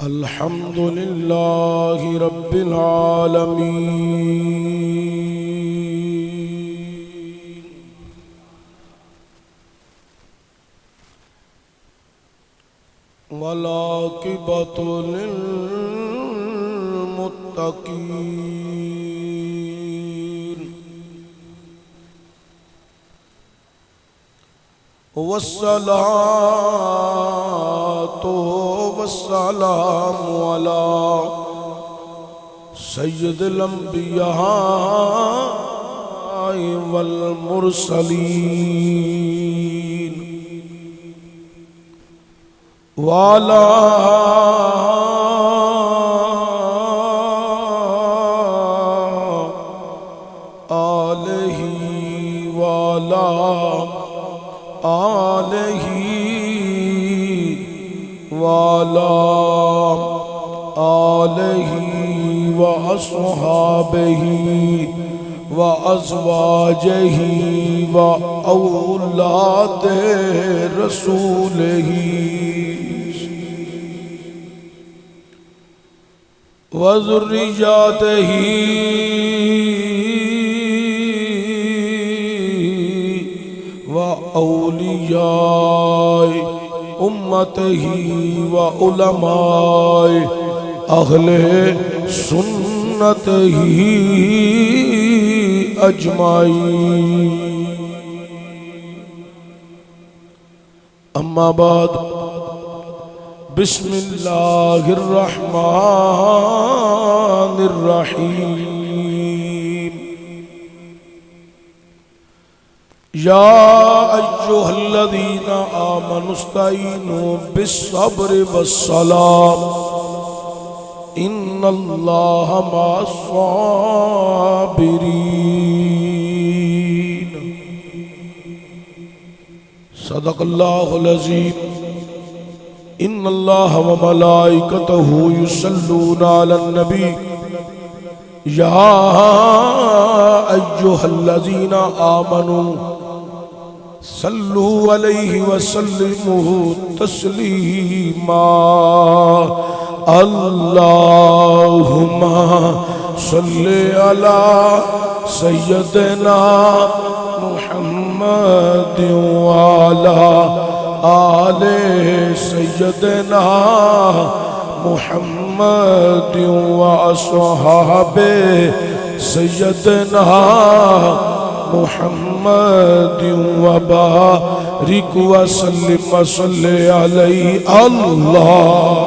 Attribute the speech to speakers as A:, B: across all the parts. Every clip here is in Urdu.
A: الحمد لله رب العالمين والعاقبة للمتقين والصلاة والسلام على سيد الأنبياء والمرسلين وعلى آله وعلى آله وعلى آله وأصحابه وأزواجه وأولاد رسوله وذرياته وأولياء أمته وعلماء أهل سنته أجمعين أما بعد بسم الله الرحمن الرحيم يا أيها الذين آمنوا استعينوا بالصبر والصلاة إن الله مع الصابرين صدق الله العظيم إن الله وملائكته يصلون على النبي يا أيها الذين آمنوا صلوا عليه وسلموا تسليما اللهم صل على سيدنا محمد وعلى آل سيدنا محمد وأصحاب سيدنا محمد وبارك وسلم وصل عليه الله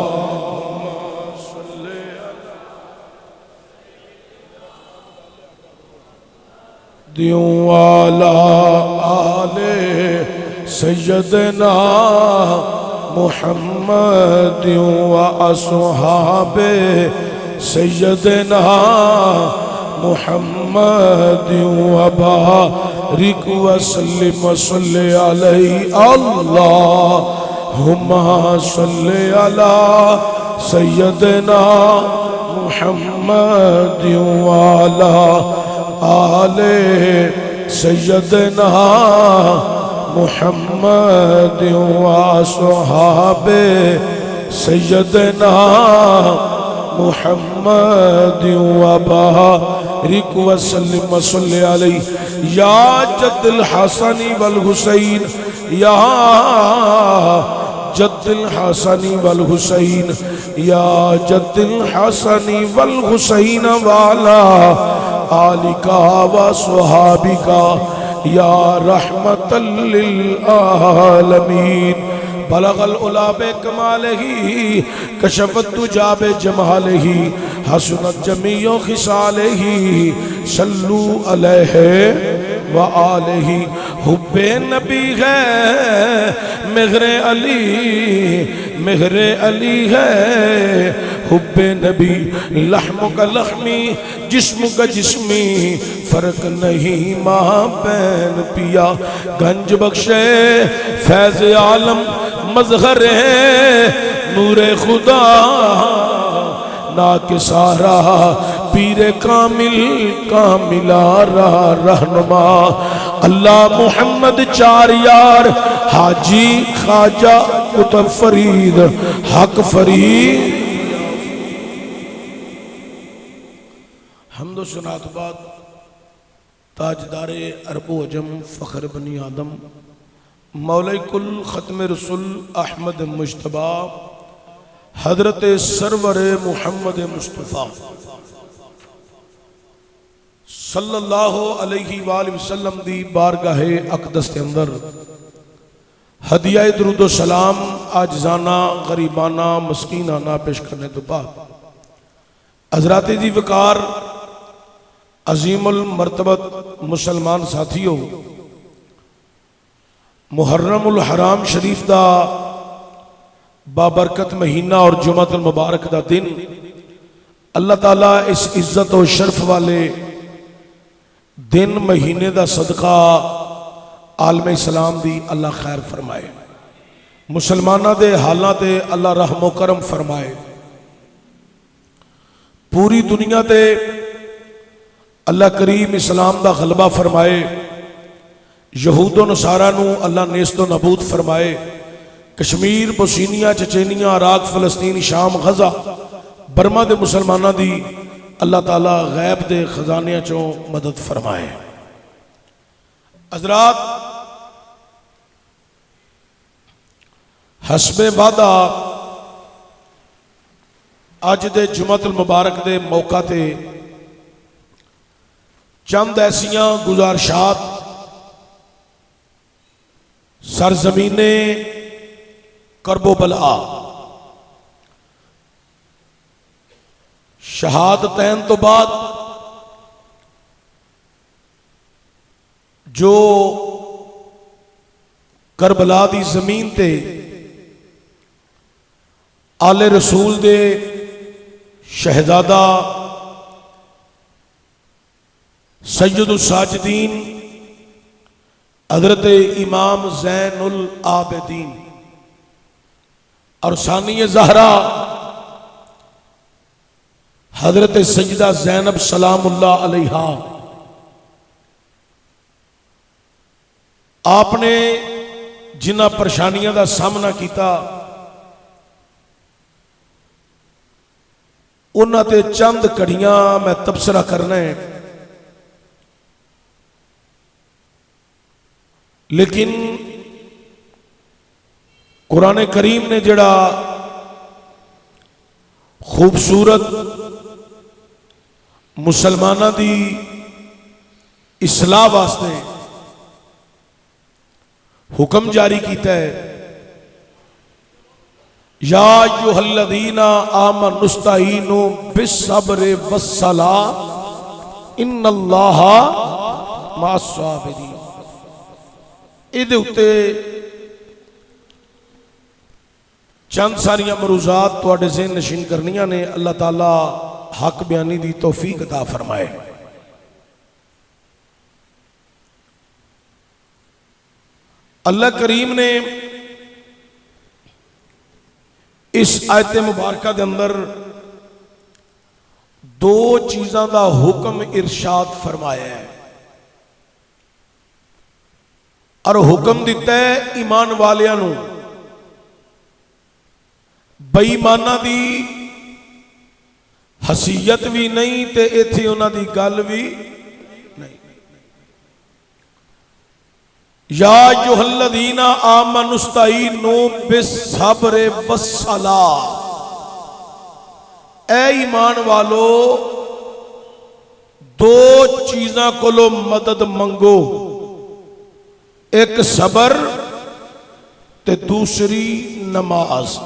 A: وعلى آل سيدنا محمد وأصحاب سيدنا محمد وبارك وسلم وصل عليه اللهم صل على سيدنا محمد وعلى آل سيدنا محمد وأصحاب سيدنا محمد وبارك وسلم وصل عليه يا جد الحسن والحسين يا جد الحسن والحسين يا جد الحسن والحسين وعلى آلك وصحابك يا رحمة للعالمين بلغ العلا بكماله كشف الدجى بجماله حسنت جميع خصاله صلوا عليه وآلہ حب نبی ہے مہر علی ہے حب نبی لحم کا لحمی جسم کا جسمی فرق نہیں ماں بین پیا گنج بخشے فیض عالم مظہر ہے نور خدا ناک سارا پیر کامل کاملارا رہنما اللہ محمد چار یار حاجی خواجہ قطب فرید حق فرید حمد و ثنا کے بعد تاجدار عرب و عجم فخر بنی آدم مولا کل ختم رسول احمد مجتبی حضرت سرور محمد مصطفیٰ صلی اللہ علیہ وآلہ وسلم دی بارگاہ اقدس کے اندر ہدیہ درود و سلام عاجزانہ غریبانہ مسکینانہ پیش کرنے تو بعد حضرات دی وقار عظیم المرتبت مسلمان ساتھیوں، محرم الحرام شریف دا بابرکت مہینہ اور جمعۃ المبارک دا دن اللہ تعالیٰ اس عزت و شرف والے دن مہینے دا صدقہ عالم اسلام دی اللہ خیر فرمائے، مسلمانہ دے حالات دے اللہ رحم و کرم فرمائے، پوری دنیا تے اللہ کریم اسلام دا غلبہ فرمائے، یہود و نصارہ نو اللہ نیست و نبود فرمائے، کشمیر، بوسنیا، چچینیا، عراق، فلسطین، شام، غزہ، برما دے مسلمانہ دی اللہ تعالیٰ غیب دے خزانیاں چوں مدد فرمائے۔ حضرات، حسب وعدہ آج دے جمعۃ المبارک دے موقع تے چند ایسیاں گزارشات سرزمین کرب و بلا شہادتین تو بعد جو کربلا دی زمین تے آل رسول دے شہزادہ سید الساجدین حضرت امام زین العابدین اور ثانی زہرا حضرت سیدہ زینب سلام اللہ علیہا آپ نے جنہ پریشانیاں دا سامنا کیتا انہاں تے چند کڑیاں میں تبصرہ کرنا ہے، لیکن قرآن کریم نے جڑا خوبصورت مسلمانہ دی اصلاح واسطے حکم جاری کیتا ہے، یا ایھا الذین آمنوا استعینوا بالصبر والصلاۃ ان اللہ مع الصابرین۔ ادھے اتے چند ساریاں مروزات تواڈے ذہن نشین کرنیاں نے، اللہ تعالیٰ حق بیانی دی توفیق عطا فرمائے۔ اللہ کریم نے اس آیت مبارکہ دے اندر دو چیزاں دا حکم ارشاد فرمایا ہے، اور حکم دیتا ہے ایمان والیاں نو، بے ایماناں دی حیثیت بھی نہیں تے ایتھے انہاں دی گل بھی نہیں۔ یا ایھا الذین آمنوا استعینوا بالصبر والصلاۃ، اے ایمان والو دو چیزاں کولو مدد منگو، ایک صبر تے دوسری نماز۔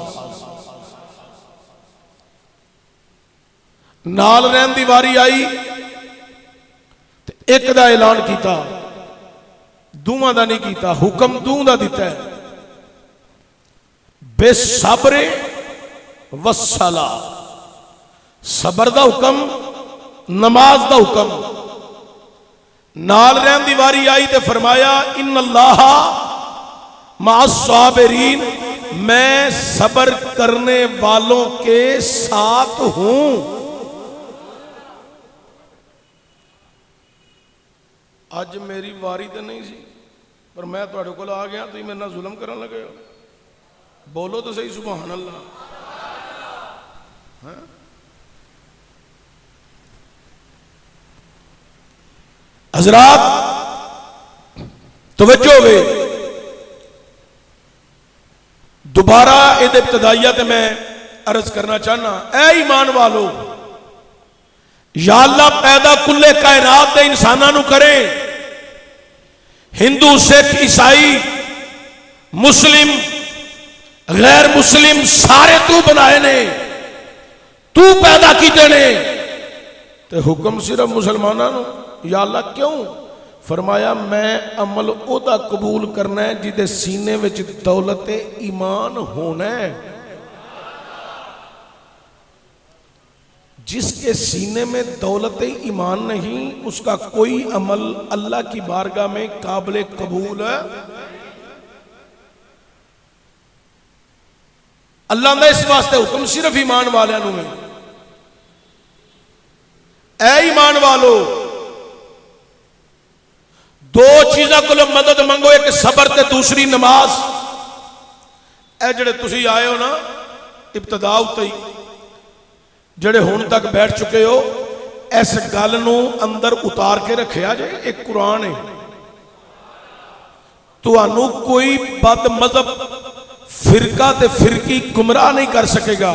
A: نال رہن دی واری آئی تے ایک دا اعلان کیتا، دوواں دا نہیں کیتا، حکم دوواں دا دیتا ہے، بے صبر والصلاۃ، صبر دا حکم، نماز دا حکم۔ نال رہن دی واری آئی تے فرمایا ان اللہ مع الصابرین، میں صبر کرنے والوں کے ساتھ ہوں۔ آج میری واری تے نہیں سی، پر میں تواڈے کول آ گیا، تسی میرے نال ظلم کرن لگے ہو، بولو تو صحیح سبحان اللہ۔ حضرات توجہ ہوئے، دوبارہ یہ ابتدائیہ تے میں عرض کرنا چاہنا، اے ایمان والو، یا اللہ پیدا کلے کائنات دے انسانانو کرے، ہندو سکھ عیسائی مسلم غیر مسلم سارے تو بنائے نے، تو پیدا کیتے نے، تے حکم صرف مسلمانوں، یا اللہ کیوں؟ فرمایا میں عمل او دا قبول کرنا ہے جدے سینے وچ دولت ایمان ہونا ہے، جس کے سینے میں دولت ایمان نہیں اس کا کوئی عمل اللہ کی بارگاہ میں قابل قبول ہے۔ اللہ نے اس واسطے حکم صرف ایمان والوں میں، اے ایمان والو دو چیزاں کو مدد منگو، ایک صبر تے دوسری نماز۔ اے جڑے تسی آئے ہو نا ابتدا اتے جڑے ہون تک بیٹھ چکے ہو، اس گل نو اندر اتار کے رکھیا جائے، ایک قرآن ہے، تانوں کوئی بد مذہب فرقہ تے فرقی گمراہ نہیں کر سکے گا۔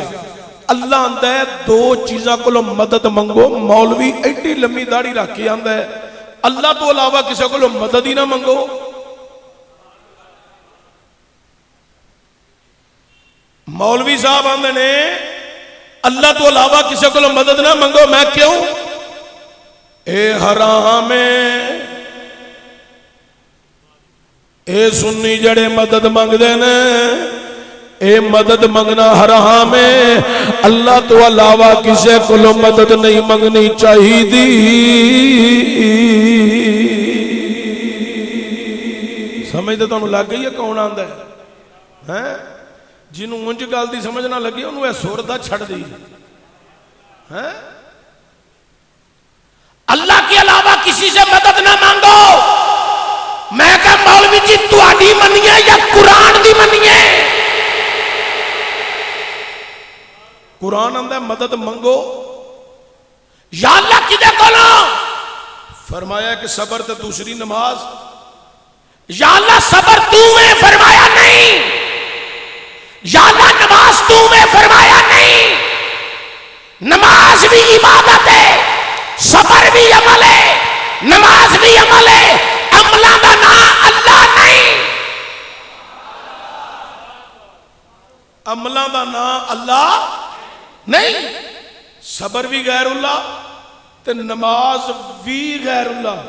A: اللہ آندا ہے دو چیزاں کو مدد منگو، مولوی ایڈی لمبی داڑھی رکھ کے آندا ہے اللہ تو علاوہ کسی کو مدد ہی نہ منگو۔ مولوی صاحب آندے نے اللہ تو علاوہ کسی کو مدد نہ منگو، میں کیوں؟ اے حرام اے سنی جڑے مدد منگ دے نے، اے مدد منگنا حرام ہے، اللہ تو علاوہ کسی کو مدد نہیں منگنی چاہیے دی۔ سمجھتے تو لگ گئی ہے کون آندا ہے؟ جنہوں انج گل دی سمجھ نہ لگی انہوں اے سور دا چھڑ دی۔ اللہ کے علاوہ کسی سے مدد نہ مانگو، میں کہ مولوی جی تہاڈی منیے یا قرآن دی منیے؟ قرآن آندا ہے مدد منگو، یا اللہ کدے کولو؟ فرمایا کہ صبر تے دوسری نماز۔ یا اللہ صبر تو میں فرمایا نہیں، یا اللہ نماز تو میں فرمایا نہیں۔ نماز بھی عبادت ہے، صبر بھی عمل ہے، نماز بھی عمل ہے، عملہ دا نام اللہ نہیں، عملہ دا نام اللہ نہیں۔ صبر بھی غیر اللہ تے نماز بھی غیر اللہ،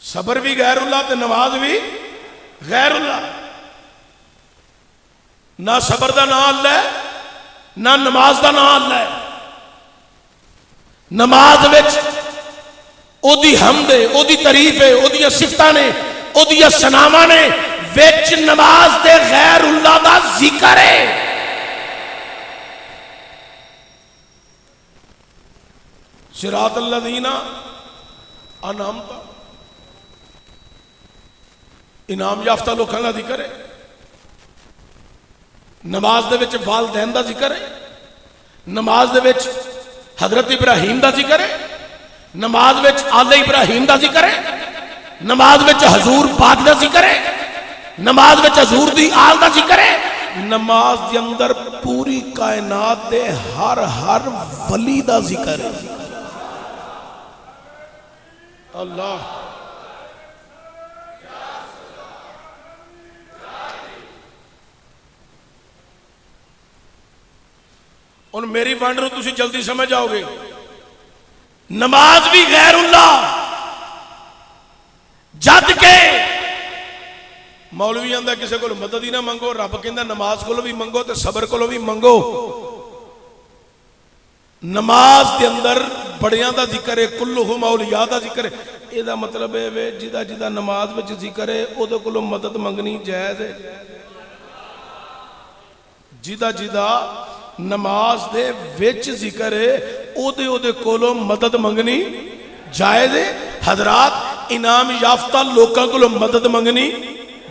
A: صبر بھی غیر اللہ تے نماز بھی غیر اللہ۔ نہ صبر دا نام اللہ ہے نہ نماز دا نام اللہ ہے۔ نماز وچ او دی حمد ہے، او دی تعریف ہے، او دی صفتاں نے، او دی ثناواں نے، وچ نماز دے غیر اللہ دا ذکر ہے۔ صراط الذین انعمت، انعام یافتہ لوکاں دا ذکر ہے۔ نماز دے وچ والدین دا ذکر ہے، نماز دے وچ حضرت ابراہیم دا ذکر ہے، نماز وچ آل ابراہیم دا ذکر ہے، نماز وچ حضور پاک دا ذکر ہے، نماز وچ حضور دی آل دا ذکر ہے۔ نماز دے اندر پوری کائنات دے ہر ولی دا ذکر ہے۔ اللہ اور میری ونڈ رو تسی جلدی سمجھ آؤ گے۔ نماز بھی غیر اللہ، جد کے مولوی آندا کسی کو مدد ہی نہ منگو، رب کہندا نماز کو بھی منگو تے صبر کو بھی منگو۔ نماز دے اندر بڑیاں دا ذکر ہے، کلہم اولیاء دا ذکر ہے۔ اے دا مطلب ہے جدا جدا نماز وچ ذکر ہے او دے کولوں مدد منگنی جائز ہے۔ جدا جدا نماز دے وچ ذکر ہے او دے کولوں مدد منگنی جائز ہے۔ حضرات انعام یافتہ لوکاں کولوں مدد منگنی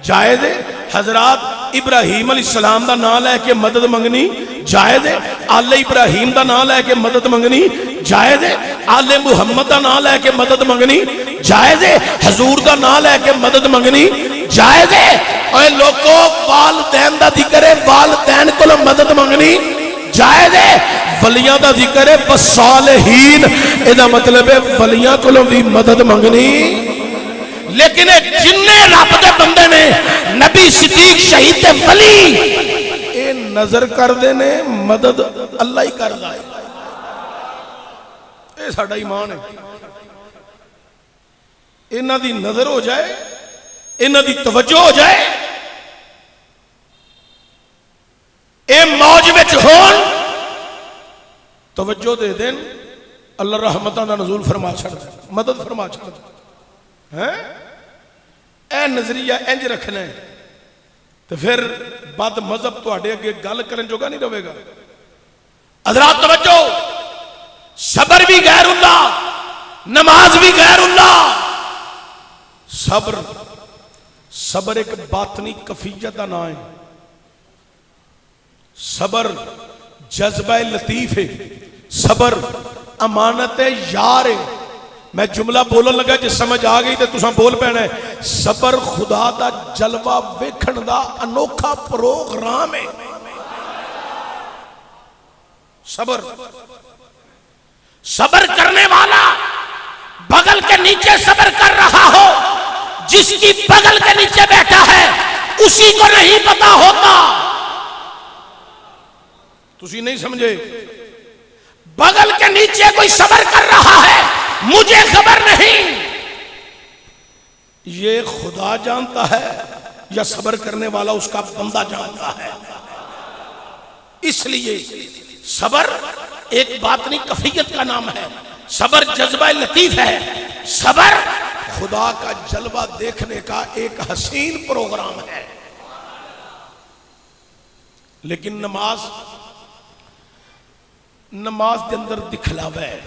A: جائز ہے۔ حضرات ابراہیم علیہ السلام دا نام لے کے مدد منگنی جائز ہے؟ آل ابراہیم دا نام لے کے مدد منگنی جائز ہے؟ آل محمد دا نام لے کے مدد منگنی جائز ہے؟ حضور دا نام لے کے مدد منگنی جائز ہے؟ اے لوگوں والدین دا ذکر ہے، والدین کو مدد منگنی جائز ہے؟ ولیاں دا ذکر ہے والصالحین، ادا مطلب ہے ولیاں کو بھی مدد منگنی۔ لیکن جننے رب دے بندے نے نبی صدیق شہید تے ولی اے نظر کر دے نے مدد اللہ ہی کر دائے، اے ساڑھا ایمان ہے۔ انہاں دی نظر ہو جائے، انہاں دی توجہ ہو جائے، اے موج وچ ہون توجہ دے دیں، اللہ رحمتہ دا نزول فرما چھڑ دے، مدد فرما چھڑ دے۔ اے نظریہ انج رکھنا ہے تو پھر بد مذہب تو آڑے اگے گل کرن جو گا نہیں رہے گا۔ حضرات توجہ، صبر بھی غیر اللہ، نماز بھی غیر اللہ۔ صبر ایک باطنی کفیت کا نام ہے۔ صبر جذبہ لطیف ہے، صبر امانت یار ہے۔ میں جملہ بولن لگا جس سمجھ آ گئی تو تساں بول پینا ہے۔ صبر خدا دا جلوہ ویکھن دا انوکھا پروگرام ہے۔ صبر کرنے والا بغل کے نیچے صبر کر رہا ہو، جس کی بغل کے نیچے بیٹھا ہے اسی کو نہیں پتا ہوتا۔ تسی نہیں سمجھے؟ بغل کے نیچے کوئی صبر کر رہا ہے، مجھے خبر نہیں، یہ خدا جانتا ہے یا صبر کرنے والا اس کا بندہ جانتا ہے۔ اس لیے صبر ایک باطنی کفیت کا نام ہے، صبر جذبہ لطیف ہے، صبر خدا کا جلوہ دیکھنے کا ایک حسین پروگرام ہے۔ لیکن نماز کے اندر دکھلاوا ہے،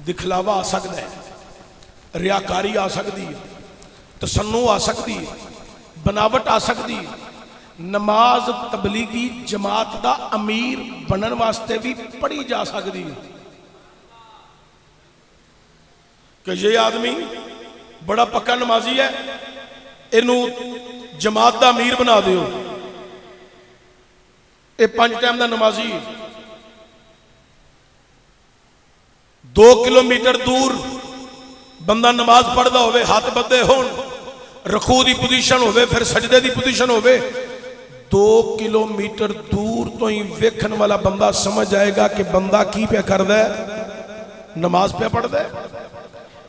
A: دکھلاوا آ سکتا ہے، ریاکاری آ سکتی ہے، تصنع آ سکتی ہے، بناوٹ آ سکتی ہے۔ نماز تبلیغی جماعت دا امیر بنن واسطے بھی پڑھی جا سکتی ہے کہ یہ آدمی بڑا پکا نمازی ہے، انہوں جماعت دا امیر بنا دیو، اے 5 ٹائم دا نمازی ہے۔ 2 کلومیٹر دور بندہ نماز پڑھدا ہوئے، ہاتھ بدے ہون، رکوع دی پوزیشن ہوئے، پھر سجدے دی پوزیشن ہوئے، 2 کلومیٹر دور تو ہی ویکھن والا بندہ سمجھ جائے گا کہ بندہ کی پہ کر دے، نماز پہ پڑھ دے۔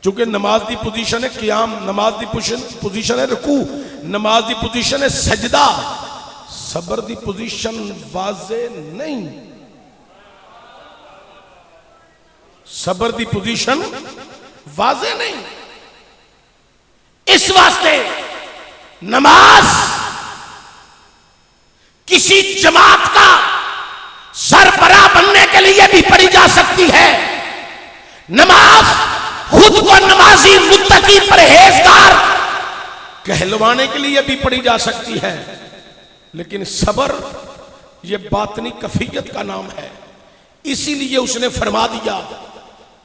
A: چونکہ نماز دی پوزیشن ہے قیام، نماز دی پوزیشن ہے رکوع، نماز دی پوزیشن ہے سجدہ۔ صبر دی پوزیشن واضح نہیں، صبر دی پوزیشن واضح نہیں۔ اس واسطے نماز کسی جماعت کا سربراہ بننے کے لیے بھی پڑھی جا سکتی ہے، نماز خود کو نمازی متقی پرہیزگار کہلوانے کے لیے بھی پڑھی جا سکتی ہے۔ لیکن صبر یہ باطنی کفیت کا نام ہے، اسی لیے اس نے فرما دیا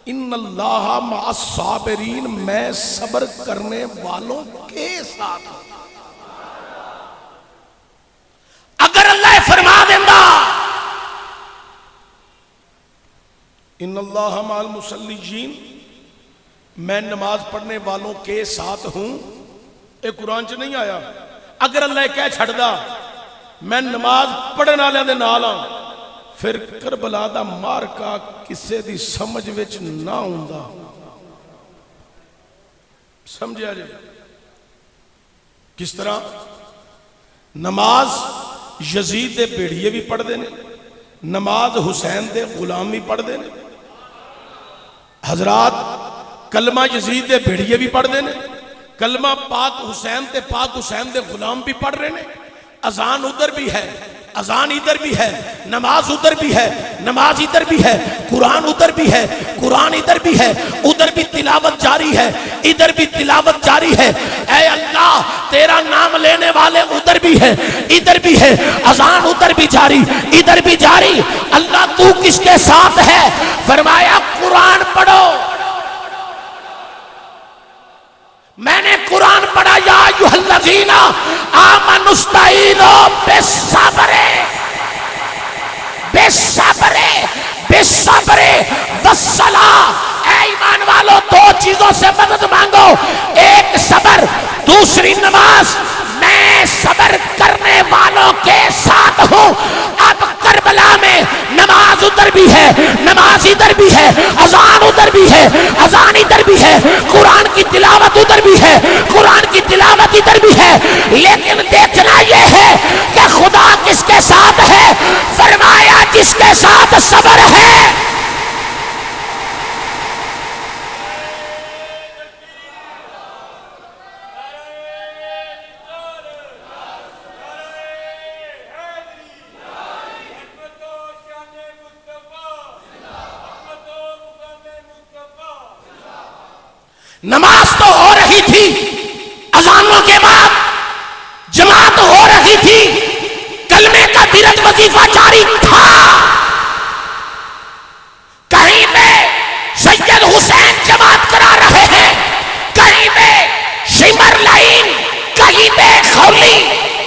A: ان اللہ مع الصابرین، میں صبر کرنے والوں کے ساتھ ہوں۔ اگر اللہ فرما دینا ان اللہ مع المصلیین، میں نماز پڑھنے والوں کے ساتھ ہوں، ایک قرآن چ نہیں آیا۔ اگر اللہ کہہ چھڑ دا میں نماز پڑھنے والے دے نال ہاں، پھر کربلا دا مارکا کسے دی سمجھ وچ نہ ہوندا۔ سمجھا جائے کس طرح؟ نماز یزید دے بیڑیے بھی پڑھ دینے، نماز حسین دے غلام بھی پڑھ دینے، حضرات کلمہ یزید دے بیڑیے بھی پڑھ دینے، کلمہ پاک حسین دے غلام بھی پڑھ رہے ہیں، اذان ادھر بھی ہے، اذان ادھر بھی ہے، نماز ادھر بھی ہے، نماز ادھر بھی ہے، قرآن ادھر بھی ہے، قرآن ادھر بھی ہے، ادھر بھی تلاوت جاری ہے، ادھر بھی تلاوت جاری ہے۔ اے اللہ تیرا نام لینے والے ادھر بھی ہے، ادھر بھی ہے، اذان ادھر بھی جاری، ادھر بھی جاری۔ اللہ تو کس کے ساتھ ہے؟ فرمایا قرآن پڑھو۔ میں نے قرآن پڑھا، یا ایھا الذین آمنوا استعینوا بالصبر بالصبر بالصبر والصلاۃ۔ اے ایمان والو دو چیزوں سے مدد مانگو، ایک صبر، دوسری نماز۔ میں صبر کرنے والوں کے ساتھ ہوں۔ اب کربلا میں نماز ادھر بھی ہے، نماز ادھر بھی ہے، اذان ادھر بھی ہے، اذان ادھر بھی ہے، قرآن کی تلاوت ادھر بھی ہے، قرآن کی تلاوت ادھر بھی ہے۔ لیکن دیکھنا یہ ہے کہ خدا کس کے ساتھ ہے؟ فرمایا جس کے ساتھ صبر ہے۔ نماز تو ہو رہی تھی، اذانوں کے بعد جماعت ہو رہی تھی، کلمے کا ورد وظیفہ جاری تھا۔ کہیں پہ سید حسین جماعت کرا رہے ہیں، کہیں پہ شمر لائن، کہیں پہ خولی،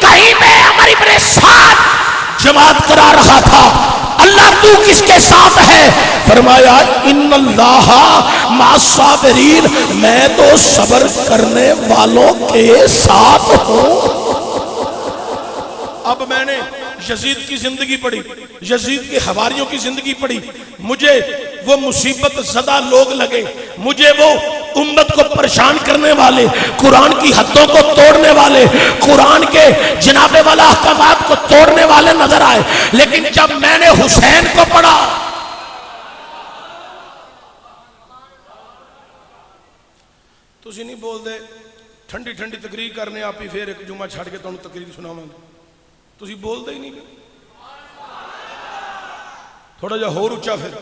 A: کہیں پہ عمر ابن سعد جماعت کرا رہا تھا۔ اللہ تو کس کے ساتھ ہے؟ فرمایا ان اللہ مع الصابرین، میں تو صبر کرنے والوں کے ساتھ ہوں۔ اب میں نے یزید کی زندگی پڑھی، یزید کے حواریوں کی زندگی پڑھی، مجھے وہ مصیبت زدہ لوگ لگے، مجھے وہ امت کو پریشان کرنے والے، قرآن کی حدوں کو توڑنے والے، قرآن کے جناب والا احکامات کو توڑنے والے نظر آئے۔ لیکن جب میں نے حسین کو پڑھا، تسی نہیں بول دے ٹھنڈی ٹھنڈی تقریر کرنے آپ ہی پھر ایک جمعہ چھڑ کے تانوں تقریر سناواں گے، تسی بول دے ہی نہیں، تھوڑا جا ہور اونچا پھر۔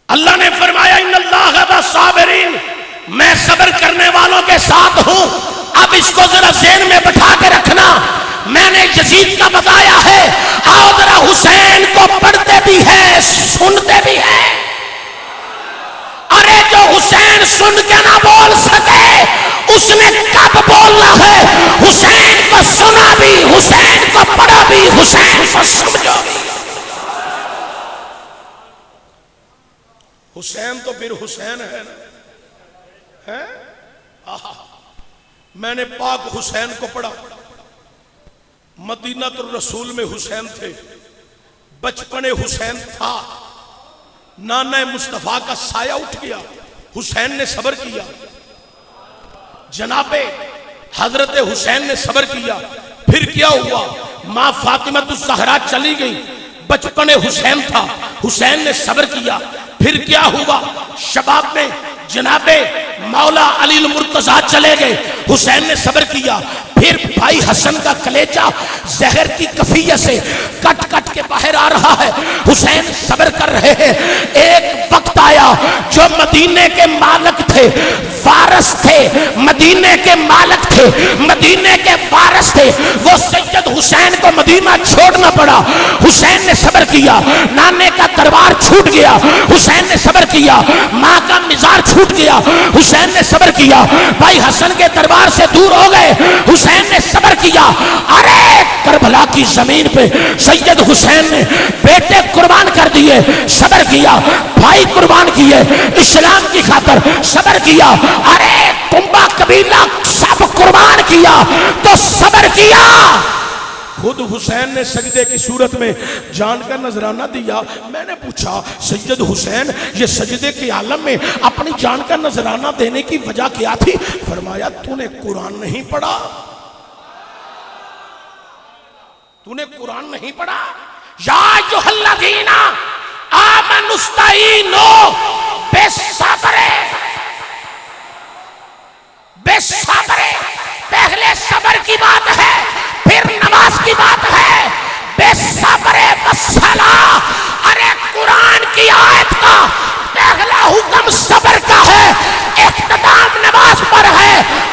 A: اللہ نے فرمایا ان اللہ مع الصابرین، میں صبر کرنے والوں کے ساتھ ہوں۔ اب اس کو ذرا ذہن میں بٹھا کے رکھنا، میں نے یزید کا بتایا ہے، آؤ ذرا حسین کو پڑھتے بھی ہیں سنتے بھی ہیں۔ ارے جو حسین سن کے نہ بول سکے اس نے کب بولنا ہے؟ حسین کو سنا بھی، حسین کو پڑھا بھی، حسین کو سمجھا بھی۔ حسین تو پھر حسین ہے نا، میں نے پاک حسین کو پڑھا، مدینہ الرسول میں حسین تھے، بچپن حسین تھا، نانا مصطفیٰ کا سایہ اٹھ گیا، حسین نے صبر کیا، جناب حضرت حسین نے صبر کیا۔ پھر کیا ہوا؟ ماں فاطمہ الزہرا چلی گئی، بچپن حسین تھا، حسین نے صبر کیا۔ پھر کیا ہوا؟ شباب میں جناب مولا علی المرتضیٰ چلے گئے، حسین نے صبر کیا۔ پھر بھائی حسن کا کلیجہ زہر کی کفیہ سے کٹ کٹ کے باہر آ رہا ہے، حسین صبر کر رہے ہیں۔ ایک وقت آیا جو مدینے کے مالک تھے، وارث تھے، مدینے کے مالک تھے، مدینے کے وارث تھے، وہ سید حسین کو مدینہ چھوڑنا پڑا۔ حسین نے صبر کیا، نانے کا دربار چھوٹ گیا، حسین نے صبر کیا، ماں کا مزار چھوٹ گیا، حسین نے صبر کیا، بھائی حسن کے دربار سے دور ہو گئے، حسین نے صبر کیا۔ ارے کربلا کی زمین پہ سید حسین نے بیٹے قربان کر دیے، صبر کیا، بھائی قربان کیے اسلام کی خاطر، صبر کیا۔ ارے کنبہ قبیلہ سب قربان کیا تو صبر کیا۔ خود حسین نے سجدے کی صورت میں جان کا نذرانہ دیا۔ میں نے پوچھا سید حسین یہ سجدے کے عالم میں اپنی جان کا نذرانہ دینے کی وجہ کیا تھی؟ فرمایا تو نے قرآن نہیں پڑھا، تو نے قرآن نہیں پڑھا۔ یا ایھا الذین آمنوا استعینوا بالصبر بالصبر، پہلے صبر کی بات ہے،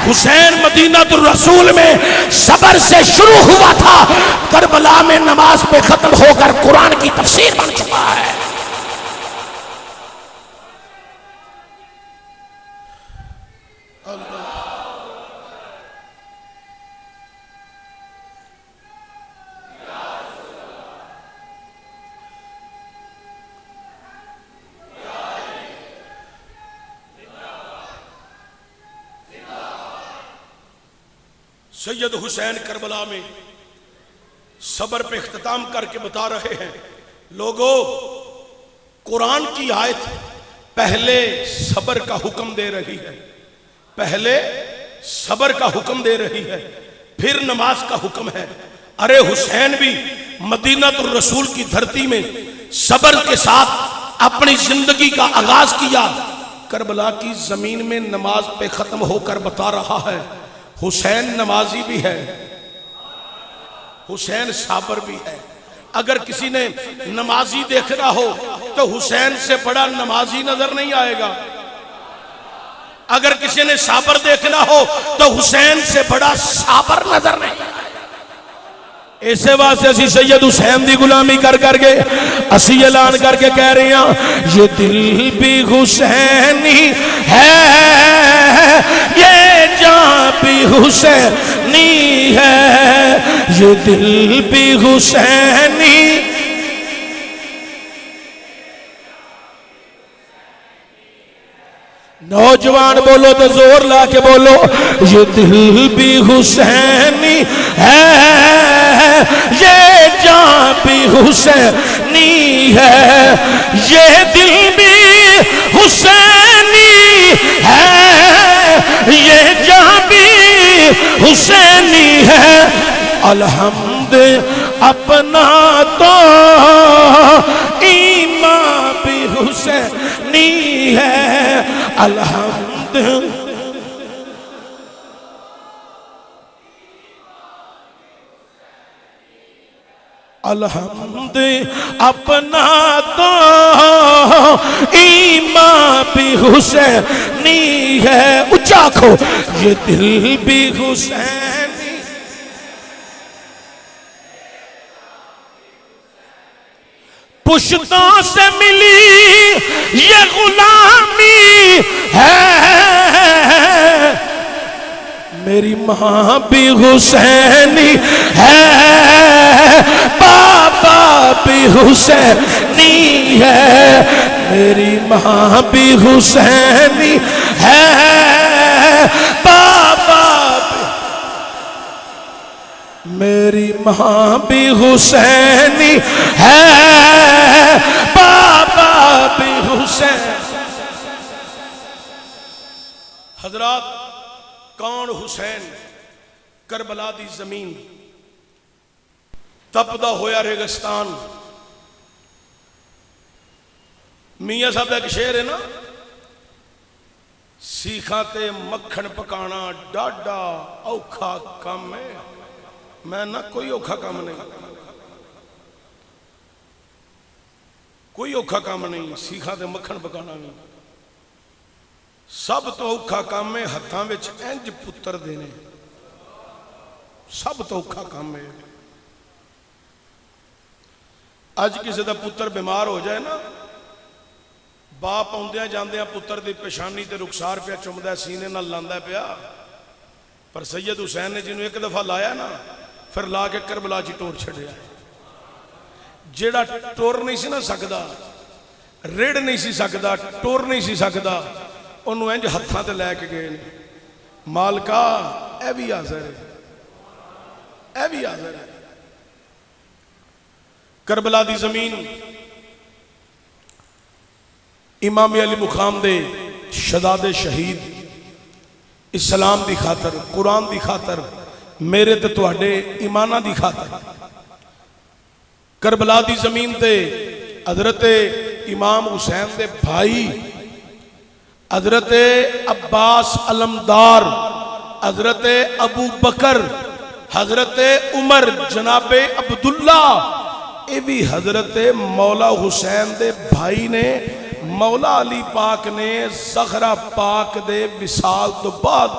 A: حسین مدینہ الرسول میں صبر سے شروع ہوا تھا، کربلا میں نماز پہ ختم ہو کر قرآن کی تفسیر بن چکا ہے۔ سید حسین کربلا میں صبر پہ اختتام کر کے بتا رہے ہیں، لوگو قرآن کی آیت پہلے صبر کا حکم دے رہی ہے، پہلے صبر کا حکم دے رہی ہے، پھر نماز کا حکم ہے۔ ارے حسین بھی مدینہ الرسول کی دھرتی میں صبر کے ساتھ اپنی زندگی کا آغاز کیا، کربلا کی زمین میں نماز پہ ختم ہو کر بتا رہا ہے حسین نمازی بھی ہے، حسین صابر بھی ہے۔ اگر کسی نے نمازی دیکھنا ہو تو حسین سے بڑا نمازی نظر نہیں آئے گا، اگر کسی نے صابر دیکھنا ہو تو حسین سے بڑا صابر نظر نہیں آئے گا۔ ایسے واسطے اسی سید حسین دی غلامی کر کر کے اسی اعلان کر کے کہہ رہے ہیں، یہ دل بھی حسینی ہے، یہ جان بھی حسینی ہے، یہ دل بھی حسینی۔ نوجوان بولو تو زور لا کے بولو، یہ دل بھی حسینی ہے، یہ جان بھی حسینی ہے، یہ دل بھی حسینی ہے، یہ جان بھی حسینی ہے۔ الحمد اپنا تو ایمان بھی حسینی ہے، الحمد الحمد اپنا تو ایمان بھی حسینی ہے۔ اچھا کھو، یہ دل بھی حسینی، پشتوں سے ملی یہ غلامی ہے، میری ماں بھی حسینی ہے، بابا بھی حسینی ہے، میری ماں بھی حسینی ہے، بابا بھی، میری ماں بھی حسینی ہے، بابا بھی حسین۔ حضرات، کون حسین؟ کربلا دی زمین، تپدا ہویا ریگستان۔ میاں صاحب ایک شعر ہے نا، سیکھاں تے مکھن پکانا ڈاڈا اوکھا کام ہے۔ میں نہ کوئی اوکھا کام نہیں، کوئی اوکھا کام نہیں، سیکھاں تے مکھن پکانا نہیں۔ سب تو اوکھا کام ہے ہتھاں وچ انج پتر دینے، سب تو اوکھا کام ہے۔ اج کسی دا پتر بیمار ہو جائے نا، باپ آندیاں جاندیاں پتر دی پیشانی تے رخسار پہ چمدا سینے نال لاندا پیا، پر سید حسین نے جنوں ایک دفعہ لایا نا، پھر لا کے کربلا چ ٹور چھڈیا۔ جیڑا ٹور نہیں سی نہ سکدا، ریڑ نہیں سی سکدا، ٹور نہیں سی سکدا، انہوں انج ہتھاں تے لے کے گئے، مالکا اے بھی حاضر ہے، اے بھی حاضر ہے۔ کربلا دی زمین امام علی مقام دے شہداد شہید اسلام دی خاطر، قرآن دی خاطر، میرے تے تواڈے ایمانہ دی خاطر، کربلا دی زمین تے حضرت امام حسین دے بھائی حضرت عباس علمدار، حضرت ابو بکر، حضرت عمر، جناب عبداللہ، اے بھی حضرت مولا حسین دے بھائی نے، مولا علی پاک نے زہرا پاک دے وصال تو بعد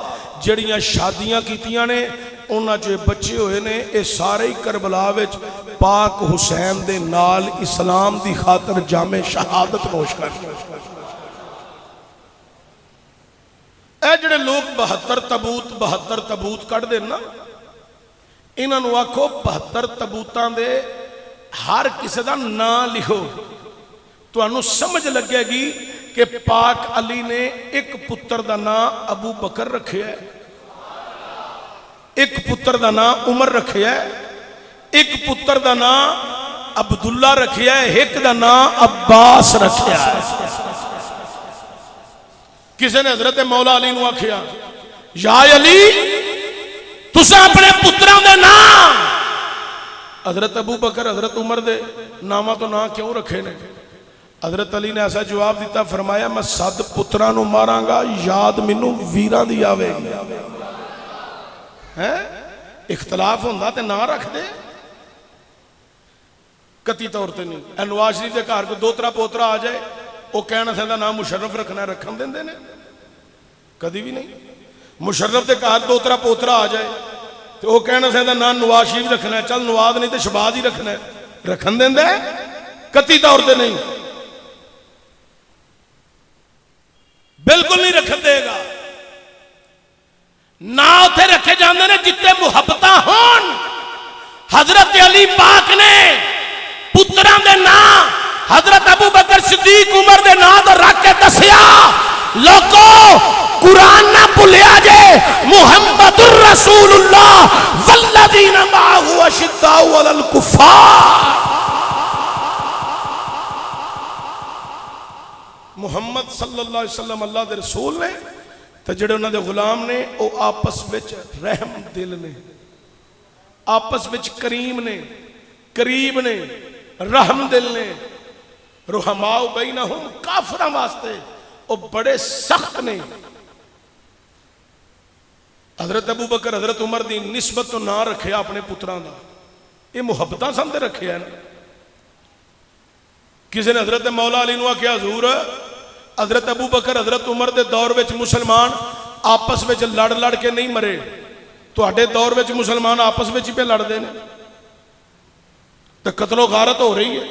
A: جڑیاں شادیاں کیتیاں نے انہاں جو بچے ہوئے نے اے سارے ہی کربلا وچ پاک حسین دے نال اسلام دی خاطر جام شہادت نوش کر اے جڑے لوگ 72 تبوت کٹ دے نا انہاں نو آکھو 72 تبوتاں دے ہر کسی دا نام لکھو تو انہوں سمجھ لگے گی کہ پاک علی نے ایک پتر دا نام ابو بکر رکھے ہے، ایک پتر دا نام عمر رکھے ہے، ایک پتر دا نام عبداللہ رکھے ہے، ایک دا نام عباس رکھے ہے۔ کسی نے حضرت مولا علی نو آکھیا یا علی تسا اپنے پتروں دے نام حضرت ابو بکر حضرت عمر دے نامہ تو نام کیوں رکھے نے؟ حضرت علی نے ایسا جواب دیتا فرمایا میں 7 پتران نو ماراں گا یاد منو ویران دی آوے گی۔ اختلاف ہوندہ تے نام رکھ دے کتی طور تے نہیں۔ اے نواز شریف دے گھر کو 2 پوترا آ جائے وہ کہنا سیدہ نام مشرف رکھنا ہے رکھن دیں دے نے کدی بھی نہیں۔ مشرف دے گھر 2 پوترا آ جائے تو وہ کہنا سیدہ نام نواز شریف رکھنا ہے چل نواز نہیں تے شہباز ہی رکھنا ہے رکھن دیں دے کتی طور تے نہیں، بالکل نہیں رکھ دے گا۔ نہ اتھے رکھے جاندے نے جتے محبتہ ہون۔ حضرت علی پاک نے پتران دے نام حضرت ابو بکر صدیق عمر دے نام دا رکھ کے دسیا لوگو قرآن نہ بھولیا جے محمد الرسول اللہ والذین معہ اشداء علی الکفار۔ محمد صلی اللہ علیہ وسلم اللہ دے رسول نے تو جڑے انہوں دے غلام نے وہ آپس وچ رحم دل نے، آپس وچ کریم نے، قریب نے، رحم دل نے، رحماء بینہم کافران واسطے وہ بڑے سخت نے۔ حضرت ابو بکر حضرت عمر دی نسبت تو نہ رکھے اپنے پتران دا یہ محبتاں سمجھے رکھے ہیں۔ کسی نے حضرت مولا علی نو کیا حضور حضرت ابو بکر حضرت عمر دے دور وچ مسلمان آپس وچ لڑ کے نہیں مرے تو اڈے دور وچ مسلمان آپس وچ ہی پہ لڑ دے نے تو قتل و غارت ہو رہی ہے۔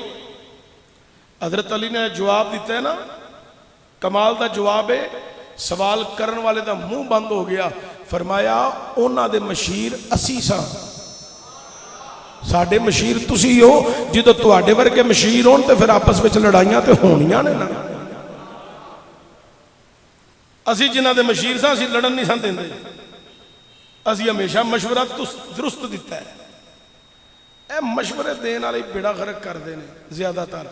A: حضرت علی نے جواب دیتا ہے نا کمال دا جواب ہے، سوال کرن والے دا منہ بند ہو گیا۔ فرمایا اونا دے مشیر اسی سا ساڑھے مشیر تسی ہو جدو تو آڑے ورگے مشیر ہون تے پھر آپس وچ لڑائیاں تے ہونیاں نے نا۔ اسی جنہ دے مشیر سا اسی لڑن نہیں سن دیندے، اسی ہمیشہ مشورہ درست دیتا ہے۔ اے مشورے دین والے بیڑا غرق کر دینے زیادہ تر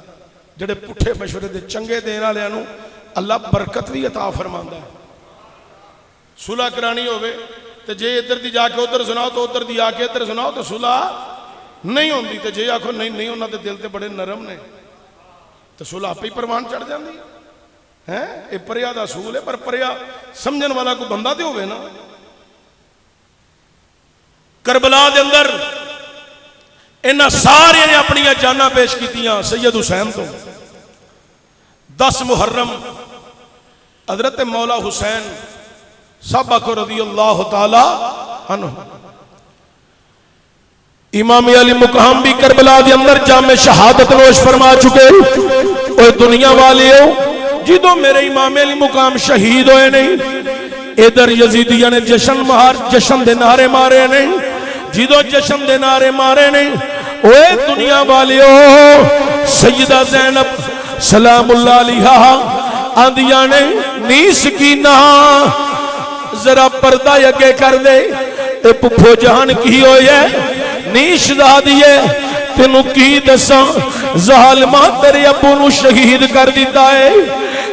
A: جڑے پٹھے مشورے دے چنگے دین والے انو اللہ برکت بھی عطا فرماندا ہے۔ صلح کرانی ہوئے تو جے ادھر دی جا کے ادھر سناؤ تو ادھر دی آ کے ادھر سناؤ تو صلح نہیں ہوندی تے جے آکھو نہیں انہاں دے دل تے بڑے نرم نے تو صلح آپ ہی پروان چڑھ جاندی ہے۔ اے پریا دا اصول ہے پر پریا سمجھن والا کو بندہ تے ہوئے نا۔ کربلا دے اندر انہاں سارے نے اپنی جاناں پیش کیتیاں سید حسین تو 10 محرم حضرت مولا حسین صحابہ کو رضی اللہ تعالی عنہ امام علی مقام بھی کربلا دے اندر جامع شہادت نوش فرما چکے۔ اوہ دنیا والے ہو جدو میرے امام علی مقام شہید ہوئے نہیں ادھر یزیدیہ نے جشن دے نعرے مارے نہیں، جدو جشن دے نعرے مارے نہیں اوہ دنیا والے ہو سیدہ زینب سلام اللہ علیہا آندیاں نے نی سکینہ ذرا پردہ یکے کر دے اے پپھو جہان کی ہوئی ہے نیش دا دیئے تینوں کی دساں ظالمہ تیرے ابو نو شہید کر دیتا ہے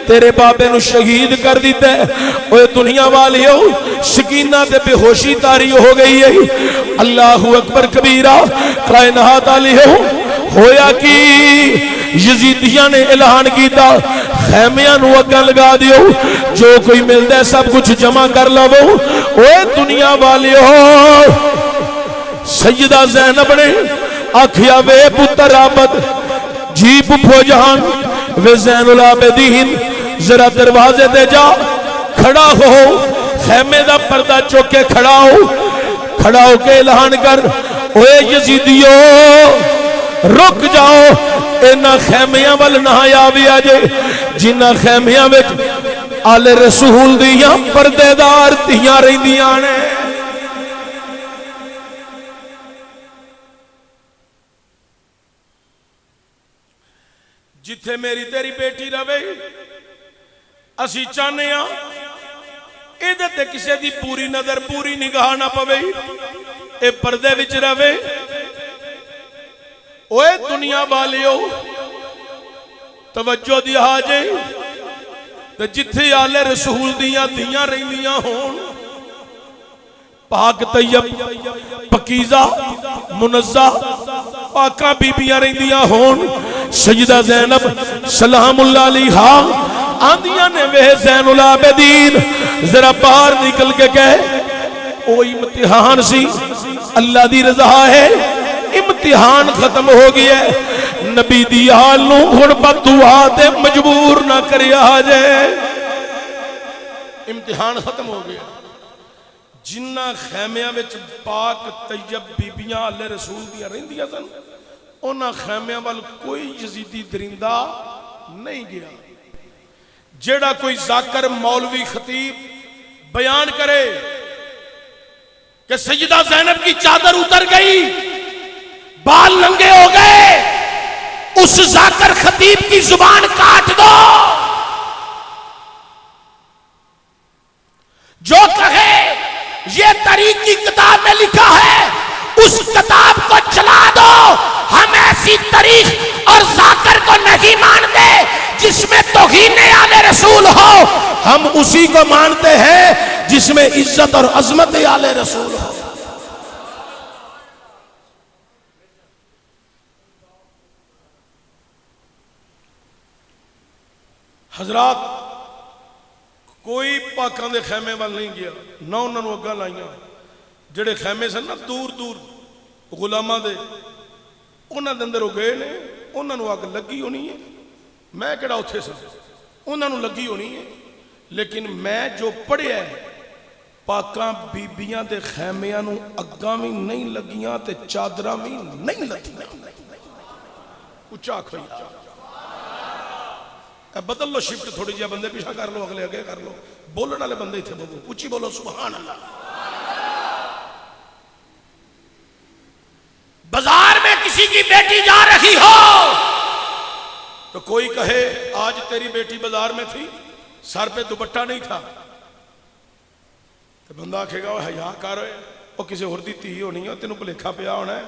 A: تیرے بابے نو شہید کر دیتا ہے۔ اوہ دنیا والی ہو سکینہ تے بے ہوشی تاری ہو گئی ہے۔ اللہ اکبر کبیرہ کائنات علی ہویا کی یزیدیاں نے اعلان کیتا خیمیاں نو اگاں لگا دیو جو کوئی ملتا ہے سب کچھ جمع کر لو۔ اوہ دنیا والی ہو سیدہ زینب نے آکھیا وے پتر عابد جی پپھو جہان وے زین العابدین ذرا دروازے دے جا کھڑا ہو خیمے دا پردہ چوک کے کھڑا ہو کے اعلان کر اوے یزیدیو رک جاؤ اینا خیمیاں وال نہ آویا جے جنہ خیمیاں وچ آل رسول دیاں پردے دار تیاں رہندیاں نے جتھے میری تیری بیٹی رہے اسی چاہنے ہاں ایدھے تے کسے دی پوری نظر پوری نگاہ نہ پوے اے پردے وچ رہے اوے دنیا والیو توجہ دیا جے تے جتھے آل رسول دیاں رہندیاں ہون پاک طیب پکیزہ منزہ پاکاں بیبیاں رہندیاں ہون سیدہ زینب سلام اللہ علیہا آندیاں نے وہ زین العابدین ذرا باہر نکل کے کہے او امتحان سی اللہ دی رضا ہے امتحان ختم ہو گیا ہے نبی دی حال نو ہن بددعا تے مجبور نہ کریا جائے امتحان ختم ہو گیا جنہ خیمیاں وچ پاک طیب بیبیاں اللہ رسول دیاں رہندیاں سن انہاں خیمیاں وال کوئی یزیدی درندہ نہیں گیا جیڑا کوئی ذاکر مولوی خطیب بیان کرے کہ سیدہ زینب کی چادر اتر گئی بال ننگے ہو گئے اس ذاکر خطیب کی زبان کاٹ دو جو کہے یہ طریق کی کتاب میں لکھا ہے اس کتاب کو چلا دو ہم ایسی طریق اور ذاکر کو نہیں مانتے جس میں توہین آل رسول ہو ہم اسی کو مانتے ہیں جس میں عزت اور عظمت آل رسول ہو حضرات کوئی پاکاں دے خیمے وال نہیں گیا نہ انہوں نے اگاں لائیاں جڑے خیمے سن نا دور دور غلاماں دے انہوں دے اندر ہو گئے نے انہوں نے اگ لگی ہونی ہے میں کہڑا اتھے سن انہوں نے لگی ہونی ہے لیکن میں جو پڑھیا ہے پاکاں بیبیاں دے خیمیاں نو اگاں بھی نہیں لگیاں تے چادراں بھی نہیں لگیاں اچھا کھوئی بدل لو شفٹ تھوڑی جہاں بندے پیچھا کر لو اگلے اگے کر لو بولن والے بندے تھے بولو اچھی بولو سبحان اللہ بازار میں کسی کی بیٹی جا رہی ہو تو کوئی کہے آج تیری بیٹی بازار میں تھی سر پہ دوپٹہ نہیں تھا تو بندہ کہے گا وہ حیا کر رہے وہ کسی اور دی تھی ہونی ہے تینوں بھلیکھا پیا ہونا ہے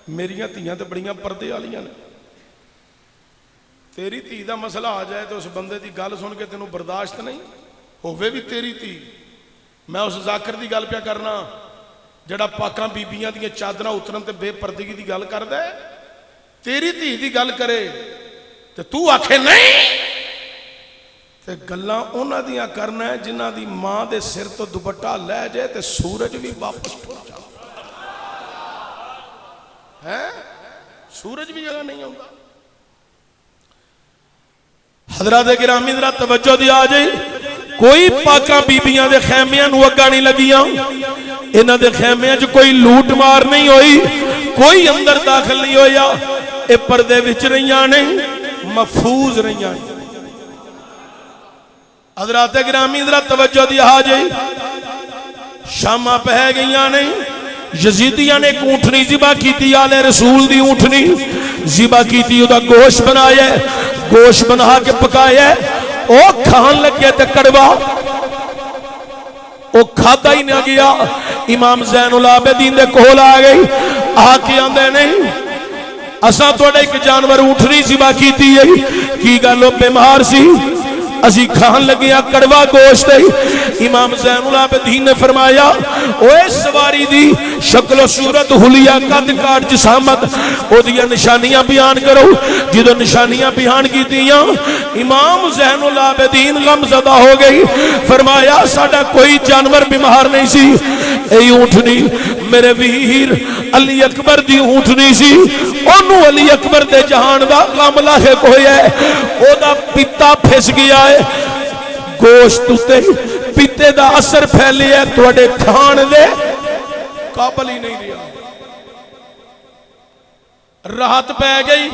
A: میریاں تیاں تے بڑیاں پردے والیاں نے تیری تھی دا مسئلہ آ جائے تو اس بندے دی گل سن کے تینوں برداشت نہیں ہووے بھی تیری تھی میں اس ذاکر دی گل پیا کرنا جڑا پاکاں بیبیاں دیاں چادراں اترن تے بے پردگی دی گل کر دے تیری تھی دی گل کرے تے تو آکھے نہیں تے گلاں انہاں دیاں کرنا ہے جنہاں دی ماں دے سر تو دوپٹہ لے جائے تے سورج بھی واپس ٹر جائے ہے سورج بھی جگہ نہیں ہوتا حضرات گرامی ذرا توجہ دیا جائے کوئی پاکاں بیبیاں دے خیمیاں نو اگا نہیں لگیاں انہاں دے خیمیاں جو کوئی لوٹ مار نہیں ہوئی کوئی اندر داخل نہیں ہویا اے پردے وچ رہیاں نہیں محفوظ رہیاں حضرات گرامی ذرا توجہ دیا جائے شامہ پہ گئیاں نہیں یزیدیاں نے ایک اونٹنی ذبح کی تھی آل رسول دی اونٹنی ذبح کی تھی ادا گوشت بنایا گوشت بنا کے پکایا او کھان لگے تے کڑوا او کھاتا ہی نہ گیا امام زین العابدین دے کول آ گئی آ کے آندے نہیں اساں تواڈا ایک جانور اونٹنی ذبح کیتی ہے کی گل او بیمار سی اسی کھان لگیا کڑوا گوشت ہے امام زین العابدین نے فرمایا اوے سواری دی شکل و صورت حلیہ قد کاٹ جسامت او دیا نشانیاں بیان کرو جدو نشانیاں بیان کی دیاں امام زین العابدین غم زدہ ہو گئی فرمایا ساڑا کوئی جانور بیمار نہیں سی اے اونٹنی میرے ویر علی اکبر دی اونٹنی سی انہوں علی اکبر دے جہان دا غم لاحق ہویا ہے او دا پتا پھس گیا ہے گوشت تے پپیتے دا اثر پھیلیا تواڈے کھان دے قابل ہی نہیں رہا. رات پہ گئی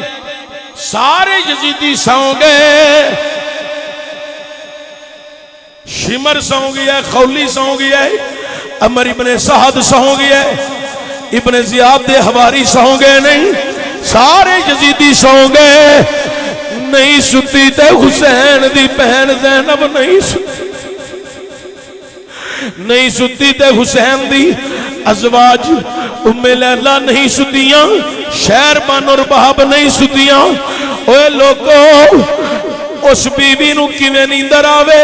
A: سارے یزیدی سو گئے. شمر سو گیا ہے, خولی سو گیا ہے, عمر ابن سعد سو گیا ہے, ابن زیاد دے حواری سو گئے نہیں, سارے یزیدی سو گئے. نہیں ستی تے حسین دی بہن زینب نہیں ستی, نہیں ستی تے حسین دی ازواج ام لیلہ نہیں ستیاں, شہر بانو رباب نہیں ستیاں. اوے لوگو اس بیوی نو کیویں نیندر آوے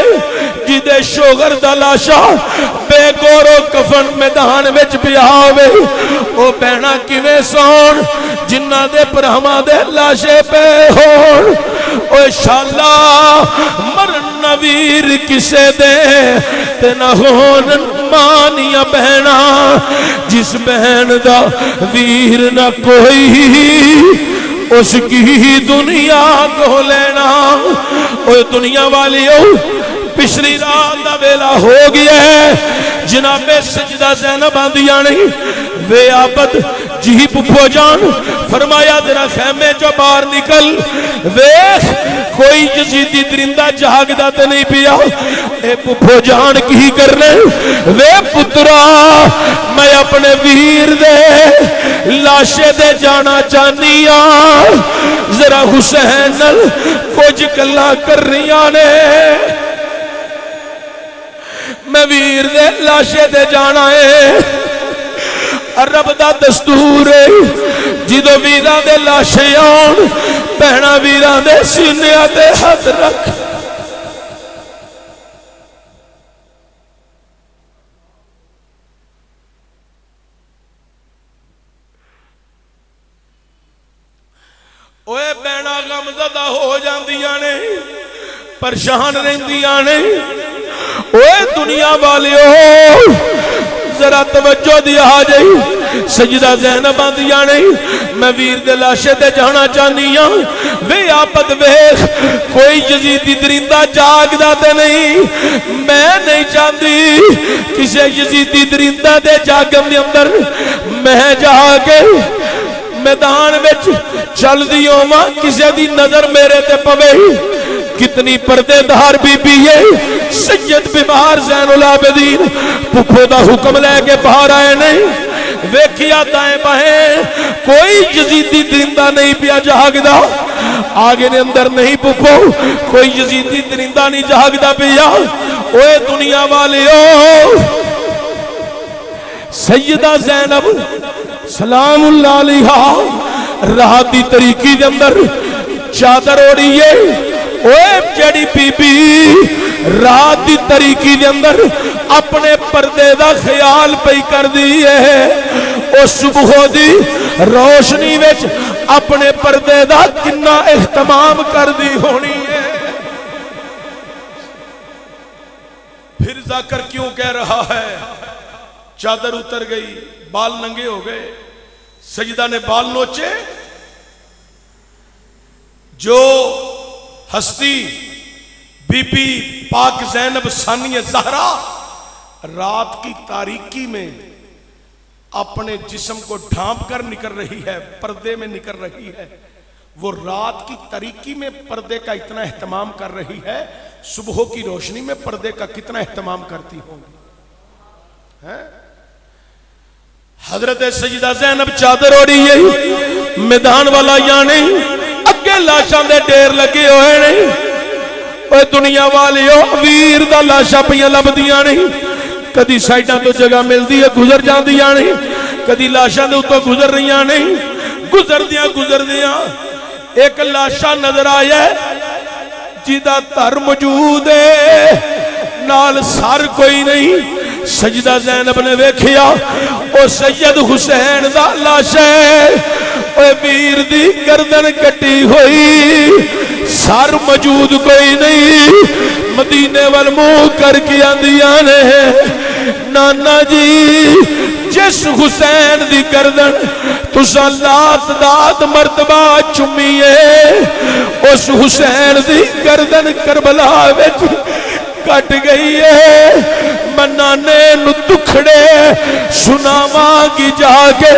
A: جدے شوہر دا لاشا بے گورو کفن میدان وچ پیا ہوے. او بہنا کیویں سون جنہ دے پرہما دے لاشے پہ ہون. او انشاءاللہ مرن نویر کسے دے تے نہ ہون مانیاں بہنا, جس بہن دا ویر نہ کوئی اس کی دنیا کو لینا. اوہ دنیا والیو پچھلی رات دا ویلا ہو گیا ہے, جناب سجدہ زینب آندیاں نہیں وے آبد جی پپو جان فرمایا ذرا خیمے جو باہر نکل ویخ کوئی یزیدی درندہ جاگدا تے نہیں پیا. اے پپو جان کی کرنے وے پترا میں اپنے ویر دے لاشے دے جانا چاہنی آن, ذرا حسین کچھ گلاں کر رہی آنے. میں ویر دے لاشے دے جانا ہے, رب دا دستور ہے جدو ویران دے لاشے آن بہنا ویران دے سینیاں دے ہاتھ رکھ. اوے بہنا غمزدہ ہو جاندیاں نے, پریشان رہندیاں نے. اوے دنیا والیو ذرا توجہ دیا جائی. سجدہ زینب آندیاں نہیں میں ویر دے لاشے دے جانا چاہنی ہوں وے آپت ویخ کوئی یزیدی درندہ جاگ داتے نہیں. میں نہیں چاہتی کسی یزیدی درندہ دے جاگم دے اندر میں جاگے میدان وچ چل دیوں ماں کسی دی نظر میرے تے پوے. کتنی پردے دار بی بی ہے سید بیمار زین العابدین پپو دا حکم لے کے باہر آئے نہیں. ویکھیا دائیں بائیں کوئی یزیدی درندہ نہیں پیا جاگدا, آگے نے اندر نہیں پپو کوئی یزیدی درندہ نہیں جاگدا پیا. اوے دنیا والیو سیدہ زینب سلام اللہ علیہا راحت دی طریقی دے اندر چادر اوڑی ہے. اوے جڑی بی بی رات دی طریقی دے اندر اپنے پردے دا خیال پئی کر دی ہے, او صبح دی روشنی وچ اپنے پردے دا کنا اہتمام کر دی ہونی ہے. پھر ذکر کیوں کہہ رہا ہے, چادر اتر گئی, بال ننگے ہو گئے, سجدہ نے بال نوچے. جو ہستی بی بی پاک زینب ثانیہ زہرا رات کی تاریکی میں اپنے جسم کو ڈھانپ کر نکل رہی ہے, پردے میں نکل رہی ہے, وہ رات کی تاریکی میں پردے کا اتنا اہتمام کر رہی ہے, صبح کی روشنی میں پردے کا کتنا اہتمام کرتی ہوں گی. حضرت سجدہ زینب چادر اوڑی ہے, میدان والا یا نہیں, اگے لاشاں دے ڈیر لگے ہوئے نہیں. اے دنیا والیو ویر دا لاشاں پیاں لبدیاں نہیں, کدی سائیڈاں تو جگہ ملدی ہے گزر جاندیاں نہیں, کدی لاشاں دے اتوں گزر رہیاں نہیں. گزر دیاں ایک لاشاں نظر آیا ہے جیدہ تر موجود ہے, نال سر کوئی نہیں. سجدہ زینب نے ویکھیا او سید حسین دا لاش ہے, اے ویر دی گردن کٹی ہوئی, سر موجود کوئی نہیں. مدینے وال منہ کر کے آندیاں نے نانا جی جس حسین دی گردن تساں لات دات مرتبہ چمیے اس حسین دی گردن کربلا وچ کٹ گئی ہے میں نانے نو دکھڑے سناواں گی جا کے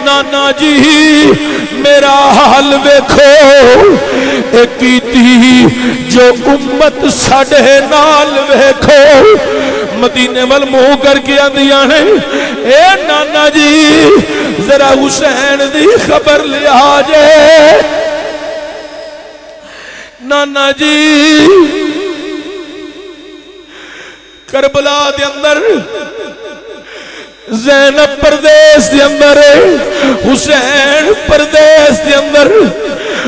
A: نانا جی میرا حال ویکھو اے کیتی جو امت ساڈے نال ویکھو مدینے وال منہ کر کے آندیاں نے اے نانا جی ذرا حسین دی خبر لیا جے نانا جی کربلا دے اندر زینب پردیس دے اندر حسین پردیس دے اندر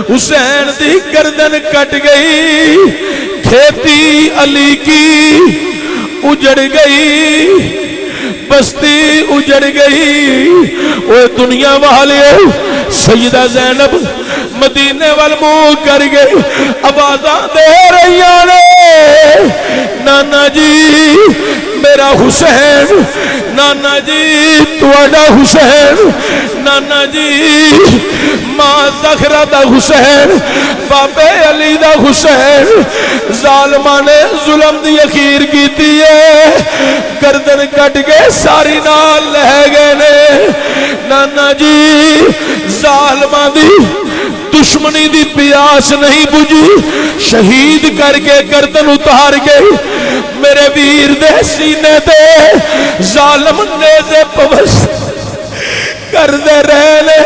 A: حسین دی گردن کٹ گئی کھیتی علی کی اجڑ گئی بستی اجڑ گئی وہ دنیا والے سیدہ زینب مدینے وال منہ کر گئی آوازاں دے رہی نے نانا جی میرا حسین نانا جی تواڈا حسین نانا جی ماں زہرا دا حسین بابے علی دا حسین ظالماں نے ظلم دی اخیر کیتی ہے گردن کٹ کے ساری نال لے گئے نے نانا جی ظالماں دی دشمنی دی پیاس نہیں بجھی شہید کر کے گردن اتار گئی میرے ویر دے سینے دے ظالم نیزے پوست کر دے رہنے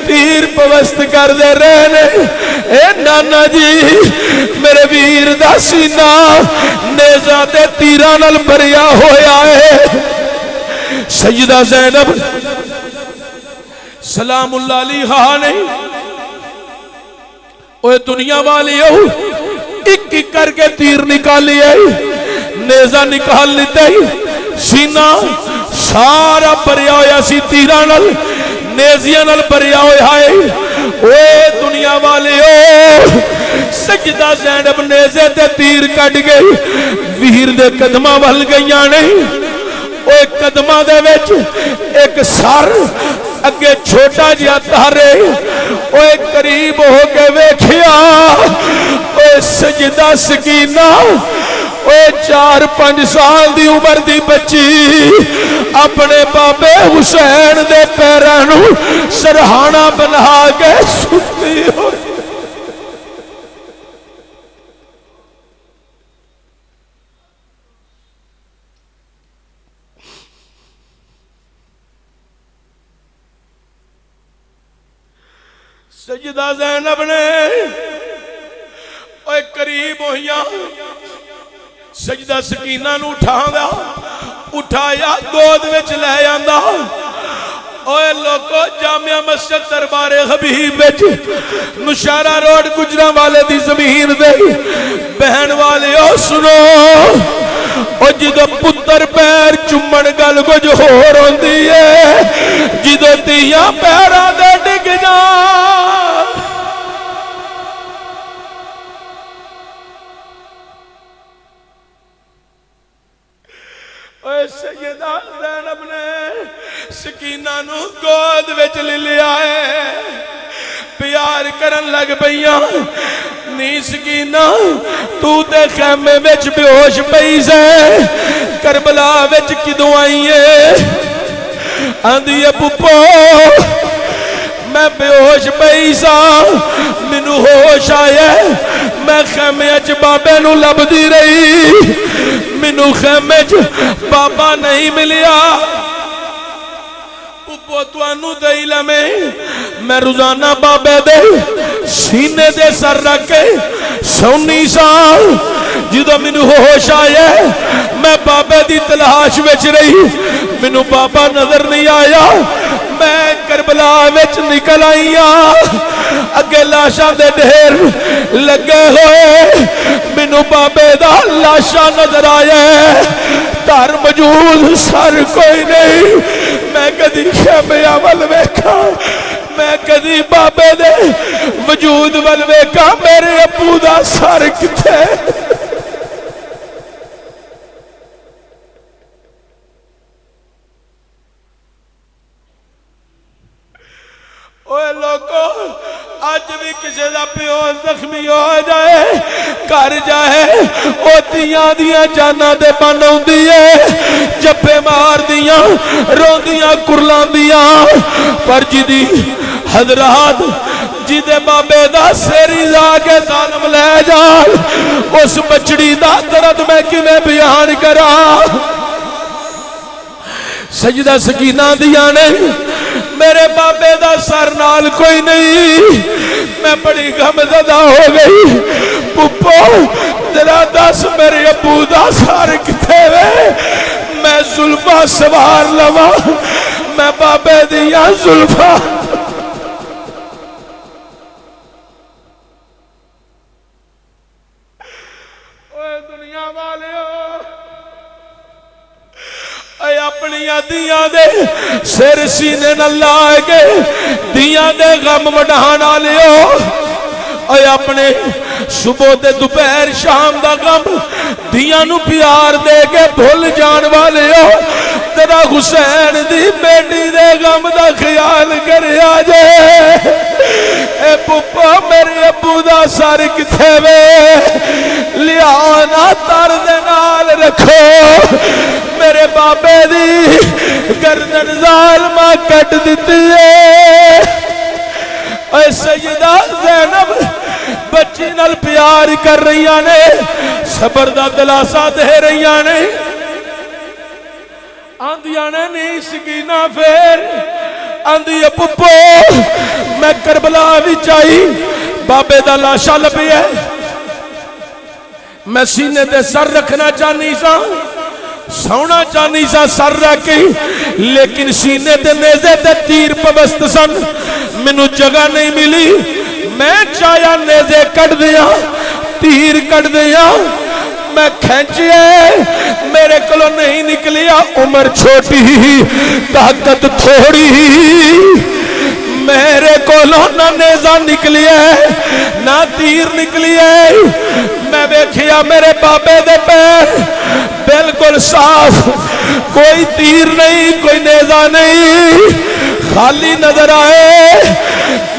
A: تیر پوست کر دے رہنے اے نانا جی میرے ویر دا سینہ نیزہ دے تیران البریا ہویا ہے سیدہ زینب سلام اللہ علیہ نہیں اوہ دنیا والی ہو ایک ایک کر کے تیر نکالی ہے نیزہ نکال لیتے ہی سینہ سارا بریا ہویا سی تیرانل نیزیانل بریا ہویا ہے اوہ دنیا والی ہو سجدہ زینب نیزے تے تیر کٹ گئی ویر دے قدمہ بھل گئیاں نہیں اوہ قدمہ دے ویچ ایک سار اگے چھوٹا جیا تارے اوہ قریب ہو کے ویکھیا اوہ سجدہ سکینہ اوہ 4-5 سال دی عمر دی بچی اپنے بابے حسین دے پیرانو سرحانہ بنا کے ستی ہوئی سجدہ زینب نے اوہ قریب ہویاں سجدہ سکینہ نو اٹھایا گود وچ لے آندا اوہ لوگو جامعہ مسجد دربار حبیب وچ نشارہ روڈ گجراں والے دی زمین دے بہن والے او سنو او جدو پتر پیر چمن گل کچھ ہو روندی ہے جدو تیاں پیرا دے ڈگ جان اوہ سیدہ زینب نے سکینہ نو گود وچ لے لیا ہے پیار کرن لگ پئیاں نی سکینہ تو تے خیمے وچ بے ہوش پئی سے کربلا وچ کدوں آئی ہے آندی ہے پپو میں بے ہوش پئی سا مینوں ہوش آیا میں خیمے اچ بابے نو لب دی رہی مینوں خیمے اچ بابا نہیں ملیا پپو توانو دے میں روزانہ بابے دے سینے دے سر رکھے سونی سال جدو مینوں ہوش آیا میں بابے دی تلاش وچ رہی مینوں بابا نظر نہیں آیا میں کربلا وچ نکل آئیاں اگے لاشاں دے ڈھیر لگے ہوئے مینوں بابے دا لاشاں نظر آیا تار موجود سر کوئی نہیں میں کدی خیمے ول ویکھا میں کدی بابے دے وجود ول ویکھا میرے ابو دا سر کتے اوے لوگو اج بھی کسی دا پیو زخمی ہو جائے کر جائے او تیاں دیاں جاناں دے بن آوندی ہے جپے مار دیاں روندیاں کرلاندیاں پر جدی حضرات جدے بابے دا سیری لا کے ظالم لے جان اس بچڑی دا درد میں کیویں بیان کرا سجدہ سکینہ دیا نے میرے بابے دا سر نال کوئی نہیں میں بڑی غم زدہ ہو گئی پپو تیرا دس میرے ابو دا سر کتے وے میں زلفہ سوار لوا میں بابے دیا زلفہ اے اپنی دیاں دے سر سینے نہ لائے گے دیاں دے غم وڈھانا لیو اے اپنے صبح دے دوپہر شام دا غم دیاں نو پیار دے کے بھول جان والے ہو تیرا حسین دی بیٹی دے غم دا خیال کرے آجے اے پپا میرے ابو دا سر کتھے وے لیانا تر دے نال رکھو میرے بابے دی گردن ظالمہ کٹ دیتی ہے اے سیدہ زینب بچی نال پیار کر رہی آنے صبر دا دلاسا دے رہی آنے آندھی آنے نہیں سکینہ پھر آندھی پپو میں کربلا بھی چاہی بابے دا لاشا لبی ہے میں سینے دے سر رکھنا چاہنی سا سونا چاہنی سا سر رکھی لیکن سینے دے نیزے تے تیر پوست سن منو جگہ نہیں ملی میں چاہیا نیزے کٹ دیا تیر کٹ دیا میں کھینچے میرے کلو نہیں نکلیا عمر چھوٹی طاقت تھوڑی میرے کولوں نہ نیزہ نکلی ہے نہ تیر نکلی ہے میں بیکھیا میرے بابے دے پیر بالکل صاف کوئی تیر نہیں کوئی نیزہ نہیں خالی نظر آئے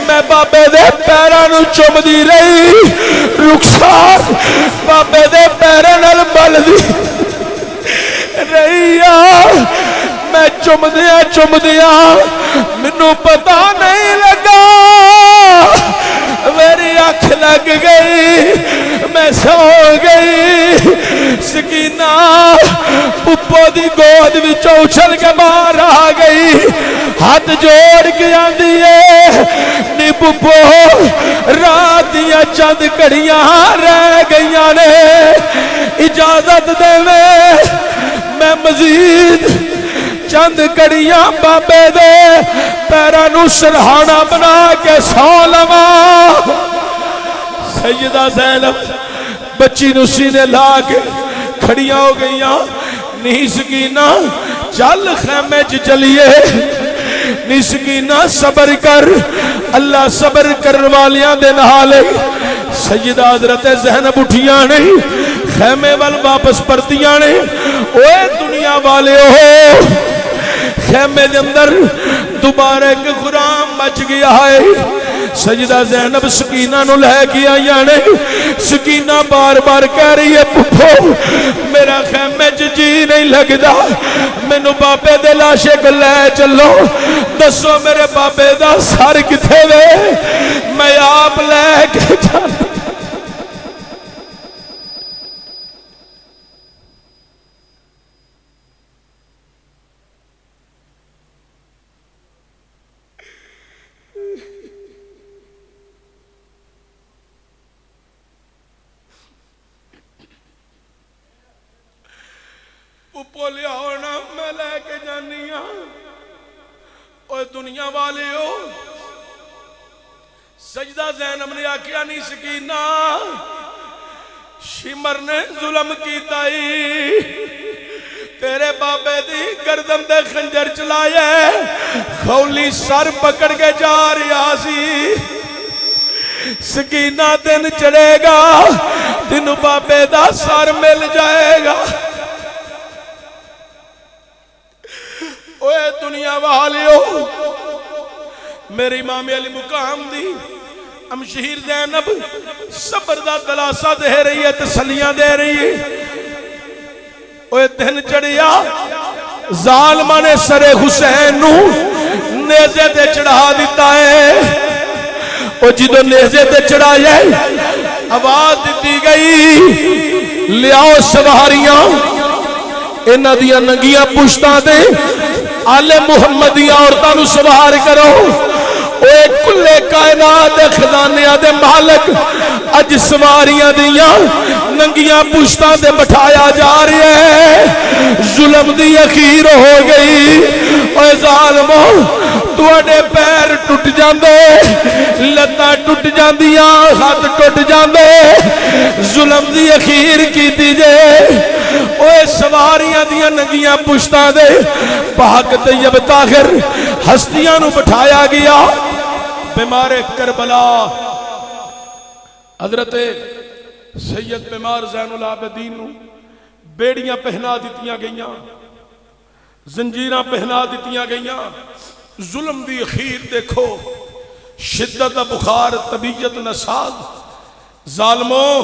A: میں بابے دے پیرانو چوم دی رہی رخسار بابے دے پیرانو بل دی رہی میں چوم دیا منو پتا نہیں لگا میری آنکھ لگ گئی میں سو گئی سکینہ پپو دی گود وچوں اچھل کے باہر آ گئی ہاتھ جوڑ کے آندی ہے نی پپو رات دیا چند کڑیاں رہ گئیاں نے اجازت دے میں مزید چند کڑیاں بابے دے پیرانو سرحانہ بنا کے سو لواں سیدہ زینب بچی نو سینے لا کے کھڑیاں ہو گئیاں نہیں سکینہ چل خیمے چلیے نہیں سکینہ صبر کر اللہ صبر کر والیاں دے نحالے سیدہ حضرت زینب اٹھیاں نہیں خیمے وال واپس پرتیاں نہیں اوے دنیا والے ہو خیمے دے اندر دوبارہ ایک غلام بچ گیا ہے سجدہ زینب سکینہ نو لے گیا یانے سکینہ بار بار کہہ رہی ہے پپو میرا خیمے جی نہیں لگدا مینوں بابے دے لاشے کو لے چلو دسو میرے بابے دا سر کتے وے میں آپ لے کے جانا پولیا ہونا میں لے کے جانی ہاں اوہ دنیا والے ہو سجدہ زینب نے آکیا نہیں سکینہ شمر نے ظلم کی تائی تیرے بابے دی گردن دے خنجر چلائے خولی سر پکڑ کے جا رہا سی سکینہ دن چڑھے گا دن بابے دا سر مل جائے گا اوے دنیا والیو میری امام علی مقام دی امشیر زینب صبر دا دلاسا دے رہی ہے، تسلیاں دے رہی ہے۔ اوہ دن چڑھیا ظالمہ نے سر حسین نو نیزے تے چڑھا دیتا ہے۔ اوہ جدو نیزے تے چڑھایا آواز دیتی گئی لیاؤ سواریاں انہاں دیاں ننگیاں پشتاں دے آل محمدیاں عورتاں نو سوار کرو۔ اے کلے کائنات خزانیاں دے مالک اج سواریاں دیاں ننگیاں پشتاں دے بٹھایا جا رہی ہے۔ ظلم دی اخیر ہو گئی۔ اے ظالمو تواڈے پیر ٹوٹ جاندے، لتاں ٹوٹ جاندیاں، ہاتھ ٹوٹ جاندے، ظلم دی اخیر کیتی جے۔ اوے سواریاں دیاں ننگیاں پشتاں دے پاک طیب طاہر ہستیاں نو بٹھایا گیا۔ بیمار کربلا حضرت سید بیمار زین العابدین نو بیڑیاں پہنا دیتیاں گئیاں، زنجیراں پہنا دیتیاں گئیاں۔ ظلم دی اخیر دیکھو، شدت بخار، طبیعت نساز۔ ظالموں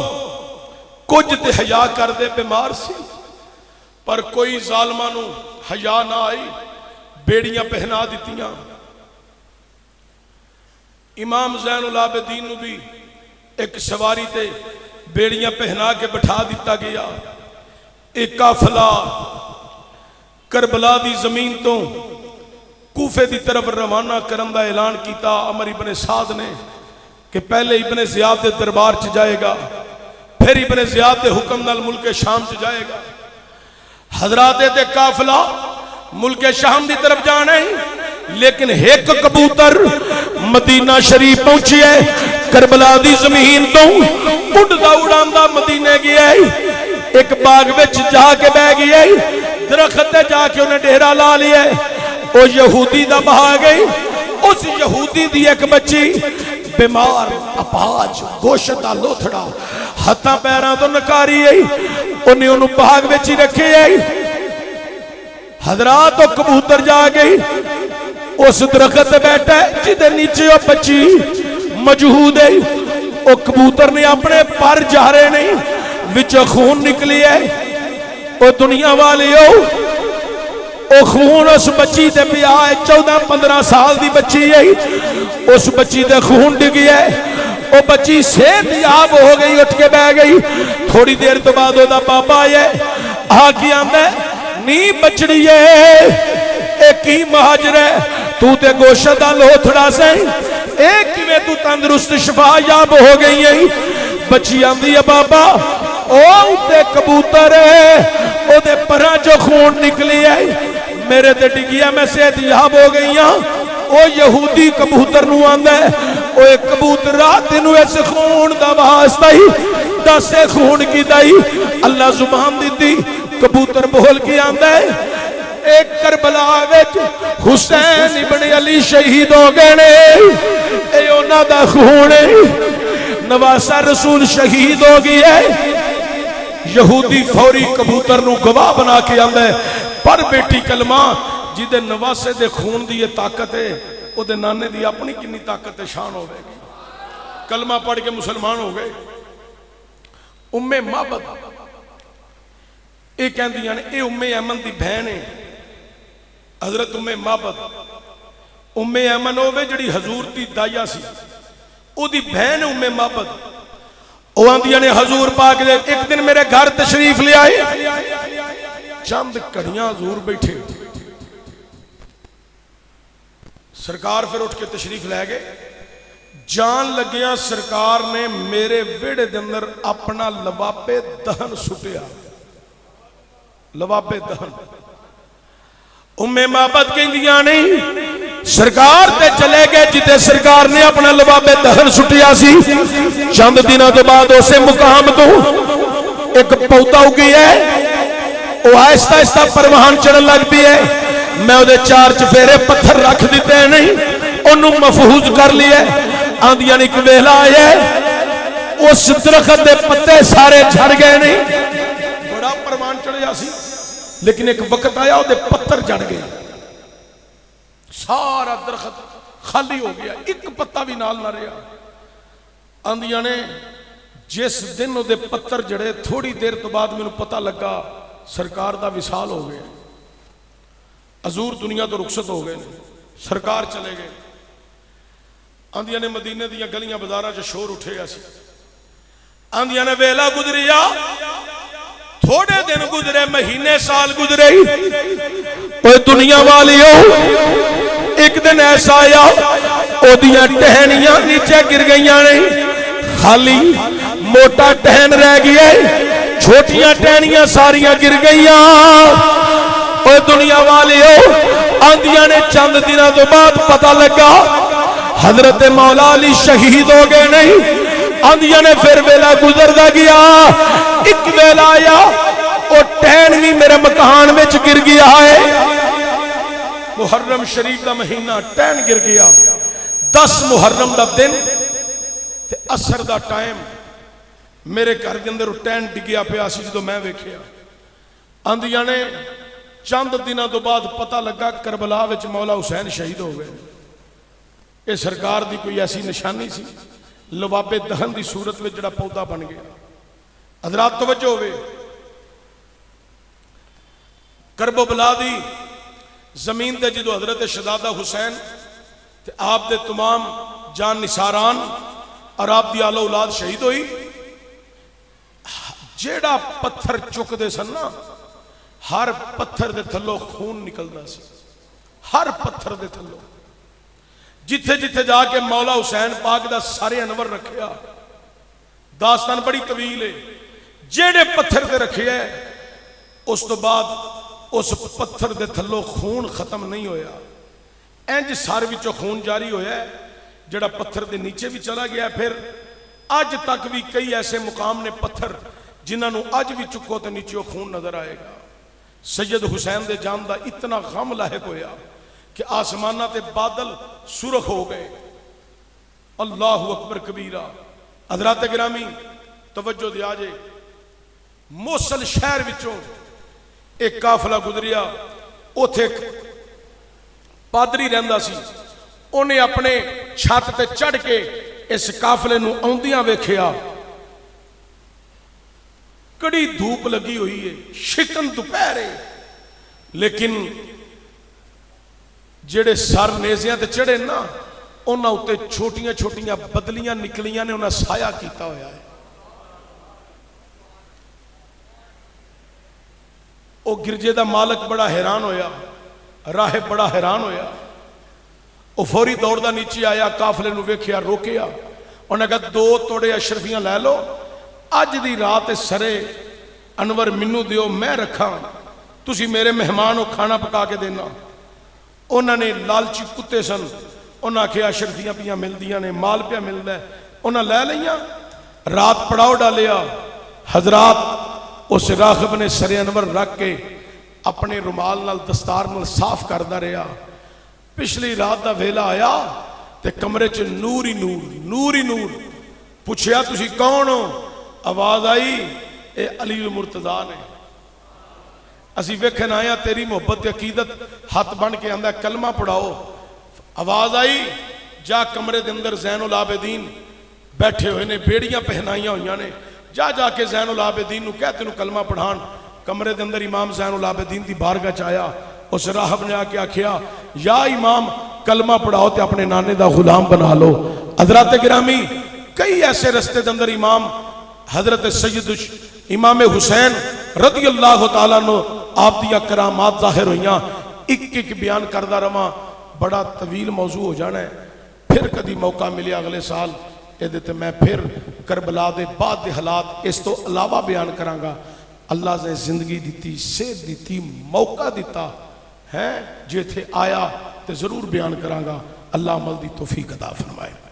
A: کچھ تے حیا کر دے بیمار سی، پر کوئی ظالمہ نو حیا نہ آئی، بیڑیاں پہنا دیتیاں۔ امام زین العابدین نو بھی ایک سواری تے بیڑیاں پہنا کے بٹھا دیتا گیا۔ ایک قافلہ کربلا دی زمین تو کوفے دی طرف روانہ کرن دا اعلان کیتا عمر ابن سعد نے کہ پہلے ابن زیاد دے دربار چ جائے گا، پھر ابن زیاد دے حکم نال ملک شام چ جائے گا۔ حضرات دے قافلہ ملک شام دی طرف جانا ہے، لیکن ایک کبوتر مدینہ شریف پہنچی ہے، کربلا دی زمین تو اڑدا اڑاندا مدینے گیا ہے۔ ایک باغ وچ جا کے بہ گیا ہے، درخت تے جا کے انہیں ڈیرا لا لیا ہے۔ او یہودی دا بہا گئی، اس یہودی دی ایک بچی بیمار، اپاج، گوشت دا لوتھڑا، ہتھاں پیراں تو نکاری ہے، انہیں انہوں باغ وچ ہی رکھے ہے۔ حضرات او کبوتر جا گئی، اس درخت بیٹھا ہے جدے نیچے او بچی مجہود ہے۔ او کبوتر نے اپنے پر جارے نہیں، وچ خون نکلی ہے۔ او دنیا والی او خون اس بچی دے پیا ہے، 14-15 سال دی بچی ہے، اس بچی دے خون ڈگی ہے۔ او بچی صحت یاب ہو گئی، اٹھ کے بہ گئی۔ تھوڑی دیر تو بعد او دا بابا آیا آگی آندہ ہے نہیں بچڑی ہے، ایک ہی مہاجر ہے، تو تے گوشت دا لوتھڑا سے ایک میں تو تندرست شفا یاب ہو گئی ہے۔ بچی آندی ہے بابا او تے کبوتر ہے، او دے پران جو خون نکلی ہے، میرے تے ڈگیا میں صحت یاب ہو گئی ہاں۔ او یہودی کبوتر نو آندہ ہے، او ایک کبوتر رات نو ایسے خون دا واسطہ ہی دسے خون کی دائی اللہ زبان دیتی۔ کبوتر بول کی آندہ ہے ایک کربلا وچ حسین ابن علی شہید ہو گئے نے، اے اونا دا خون ہے، نواسہ رسول شہید ہو گئی ہے۔ یہودی فوری کبوتر نو گواہ بنا کے آندہ ہے پر بیٹی کلمہ جدے نواسے دے خون دی یہ طاقت ہے، او دے نانے دی اپنی کنی طاقت شان ہو گئے، کلمہ پڑھ کے مسلمان ہو گئے۔ ام معبد اے کہن دیاں نے اے ام ایمن دی بہن ہے، حضرت ام معبد ام ایمن ہوئے جڑی حضور دی دائیا سی، او دی بہن ام معبد۔ او آندیاں نے حضور پاک دے ایک دن میرے گھر تشریف لے آئے، چند کڑیاں حضور بیٹھے، سرکار پھر اٹھ کے تشریف لے گئے۔ جان لگیاں سرکار نے میرے ویڑے دے اندر اپنا لباب دہن سٹیا، لباب دہن۔ ام معبد کہندیاں نہیں، سرکار تے چلے گئے جتے سرکار نے اپنا لباب دہن سٹیا سی۔ چند دنوں تو بعد اسے مقام تو ایک پوتا ہو گئی ہے، وہ آہستہ آہستہ پروان چڑھن لگ پی ہے۔ میں ادھے 4 چفیرے پتھر رکھ دیتے ہیں نہیں، انہوں محفوظ کر لیے۔ آندیاں ایک ویلا آیا ہے، اس درخت دے پتے سارے جھڑ گئے نہیں، بڑا پروان چڑھیا سی، لیکن ایک وقت آیا ادھے پتھر جھڑ گئے، سارا درخت خالی ہو گیا، ایک پتا بھی نال نہ رہا۔ آندیاں نے جس دن وہ پتھر جڑے تھوڑی دیر تو بعد میں پتہ لگا سرکار دا وصال ہو گیا، حضور دنیا تو رخصت ہو گئے، سرکار چلے گئے۔ آندیاں نے مدینے دیاں گلیاں بازاراں چ شور اٹھے ایسی، آندیاں نے ویلا گزریا، تھوڑے دن گزرے، مہینے سال گزرے، اوے دنیا والیو ایک دن ایسا آیا او دیاں ٹہنیاں نیچے گر گئیاں نہیں، خالی موٹا ٹہن رہ گیا، چھوٹیاں ٹہنیاں ساریاں گر گئیاں۔ اوے دنیا والیو آندیاں نے چند دنوں تو بعد پتہ لگا حضرت مولا علی شہید ہو گئے نہیں۔ آندیاں نے پھر ویلا گزردا گیا، ایک ویلا آیا او ٹہن بھی میرے مکان میں گر گیا ہے، محرم شریف دا مہینہ ٹہن گر گیا، 10 محرم دا دن تے عصر دا ٹائم، میرے گھر کے اندر ٹہن ڈگیا پیا سی جدوں میں ویکھیا۔ آندیاں نے چند دنوں تو بعد پتہ لگا کربلا وچ مولا حسین شہید ہو گئے۔ یہ سرکار دی کوئی ایسی نشانی سی، لباب دہن دی صورت میں جڑا پودا بن گیا۔ حضرات توجہ ہوئے، کرب و بلا دی زمین دے جدو حضرت شہزادہ حسین تے آپ دے تمام جان نثاران اور آپ دی آل اولاد شہید ہوئی، جیڑا پتھر چک دے سن نا، ہر پتھر دے تھلو خون نکلدا سی، ہر پتھر دے تھلو، جتھے جتھے جا کے مولا حسین پاک دا سارے انور رکھیا۔ داستان بڑی طویل ہے، جیڑے پتھر دے رکھے ہے اس تو بعد اس پتھر دے تھلو خون ختم نہیں ہویا، انج سارے وچوں خون جاری ہویا ہے، جڑا پتھر دے نیچے بھی چلا گیا۔ پھر اج تک بھی کئی ایسے مقام نے پتھر جنہاں نو اج بھی چکو تے نیچے خون نظر آئے گا۔ سید حسین دے جان دا اتنا غم لاحق ہویا کہ آسمانہ تے بادل سرخ ہو گئے۔ اللہ اکبر کبیرہ۔ حضرات گرامی توجہ دیا جے، موصل شہر وچوں ایک قافلہ گزریا، اوتھے ایک پادری رہندا سی، انہیں اپنے چھت تے چڑھ کے اس قافلے نو آندیاں ویکھیا، کڑی دھوپ لگی ہوئی ہے، شکن دوپہر ہے، لیکن جڑے سر نیزیاں تے چڑھے نا انہاں اُتے چھوٹیاں چھوٹیاں بدلیاں نکلیاں نے، انہاں سایہ کیتا ہویا ہے۔ او گرجے دا مالک بڑا حیران ہویا، راہب بڑا حیران ہویا، او فوری دور دا نیچے آیا، قافلے نو ویکھیا، روکیا، انہاں کہا 2 توڑے اشرفیاں لے لو، اج دی رات سرے انور منو دیو، میں رکھا، تسی میرے مہمان ہو، کھانا پکا کے دینا۔ انہوں نے لالچی کتے سن، انہوں نے اشرفیاں پیاں مل دیاں نے، مال پیا مل ہے، انہوں نے لے لیاں، رات پڑاؤ ڈالیا۔ حضرات اس راغب نے سر انور رکھ کے اپنے رومال نال دستار نال صاف کردا رہیا۔ پچھلی رات دا ویلا آیا تے کمرے چ نور ہی نور، نور ہی نور۔ پوچھیا تسی کون ہو؟ آواز آئی اے علی المرتضیٰ نے۔ اسی ویکھن آیا تیری محبت عقیدت، ہاتھ بن کے آندا کلمہ پڑھاؤ۔ آواز آئی جا کمرے دے اندر زین العابدین بیٹھے ہوئے نے، بیڑیاں پہنائیاں ہوئیاں نے، جا جا کے زین العابدین نو کہتے نو کلمہ پڑھان۔ کمرے دے اندر امام زین العابدین دی بارگاہ چایا، اس راہب نے آکے آکھیا یا امام کلمہ پڑھاؤ تے اپنے نانے دا غلام بنا لو۔ حضرات گرامی کئی ایسے رستے دے اندر امام حضرت سید امام حسین رضی اللہ تعالیٰ عنہ آپ دیا کرامات ظاہر ہوئیاں، ایک ایک بیان کردہ رواں، بڑا طویل موضوع ہو جانا ہے۔ پھر کدی موقع ملے اگلے سال اے دیتے میں پھر کربلا دے بعد دے حالات اس تو علاوہ بیان کرانگا۔ اللہ نے زندگی دیتی، صحت دیتی، موقع دیتا ہے، جے تھے آیا تے ضرور بیان کرانگا۔ اللہ عمل دی توفیق عطا فرمائے۔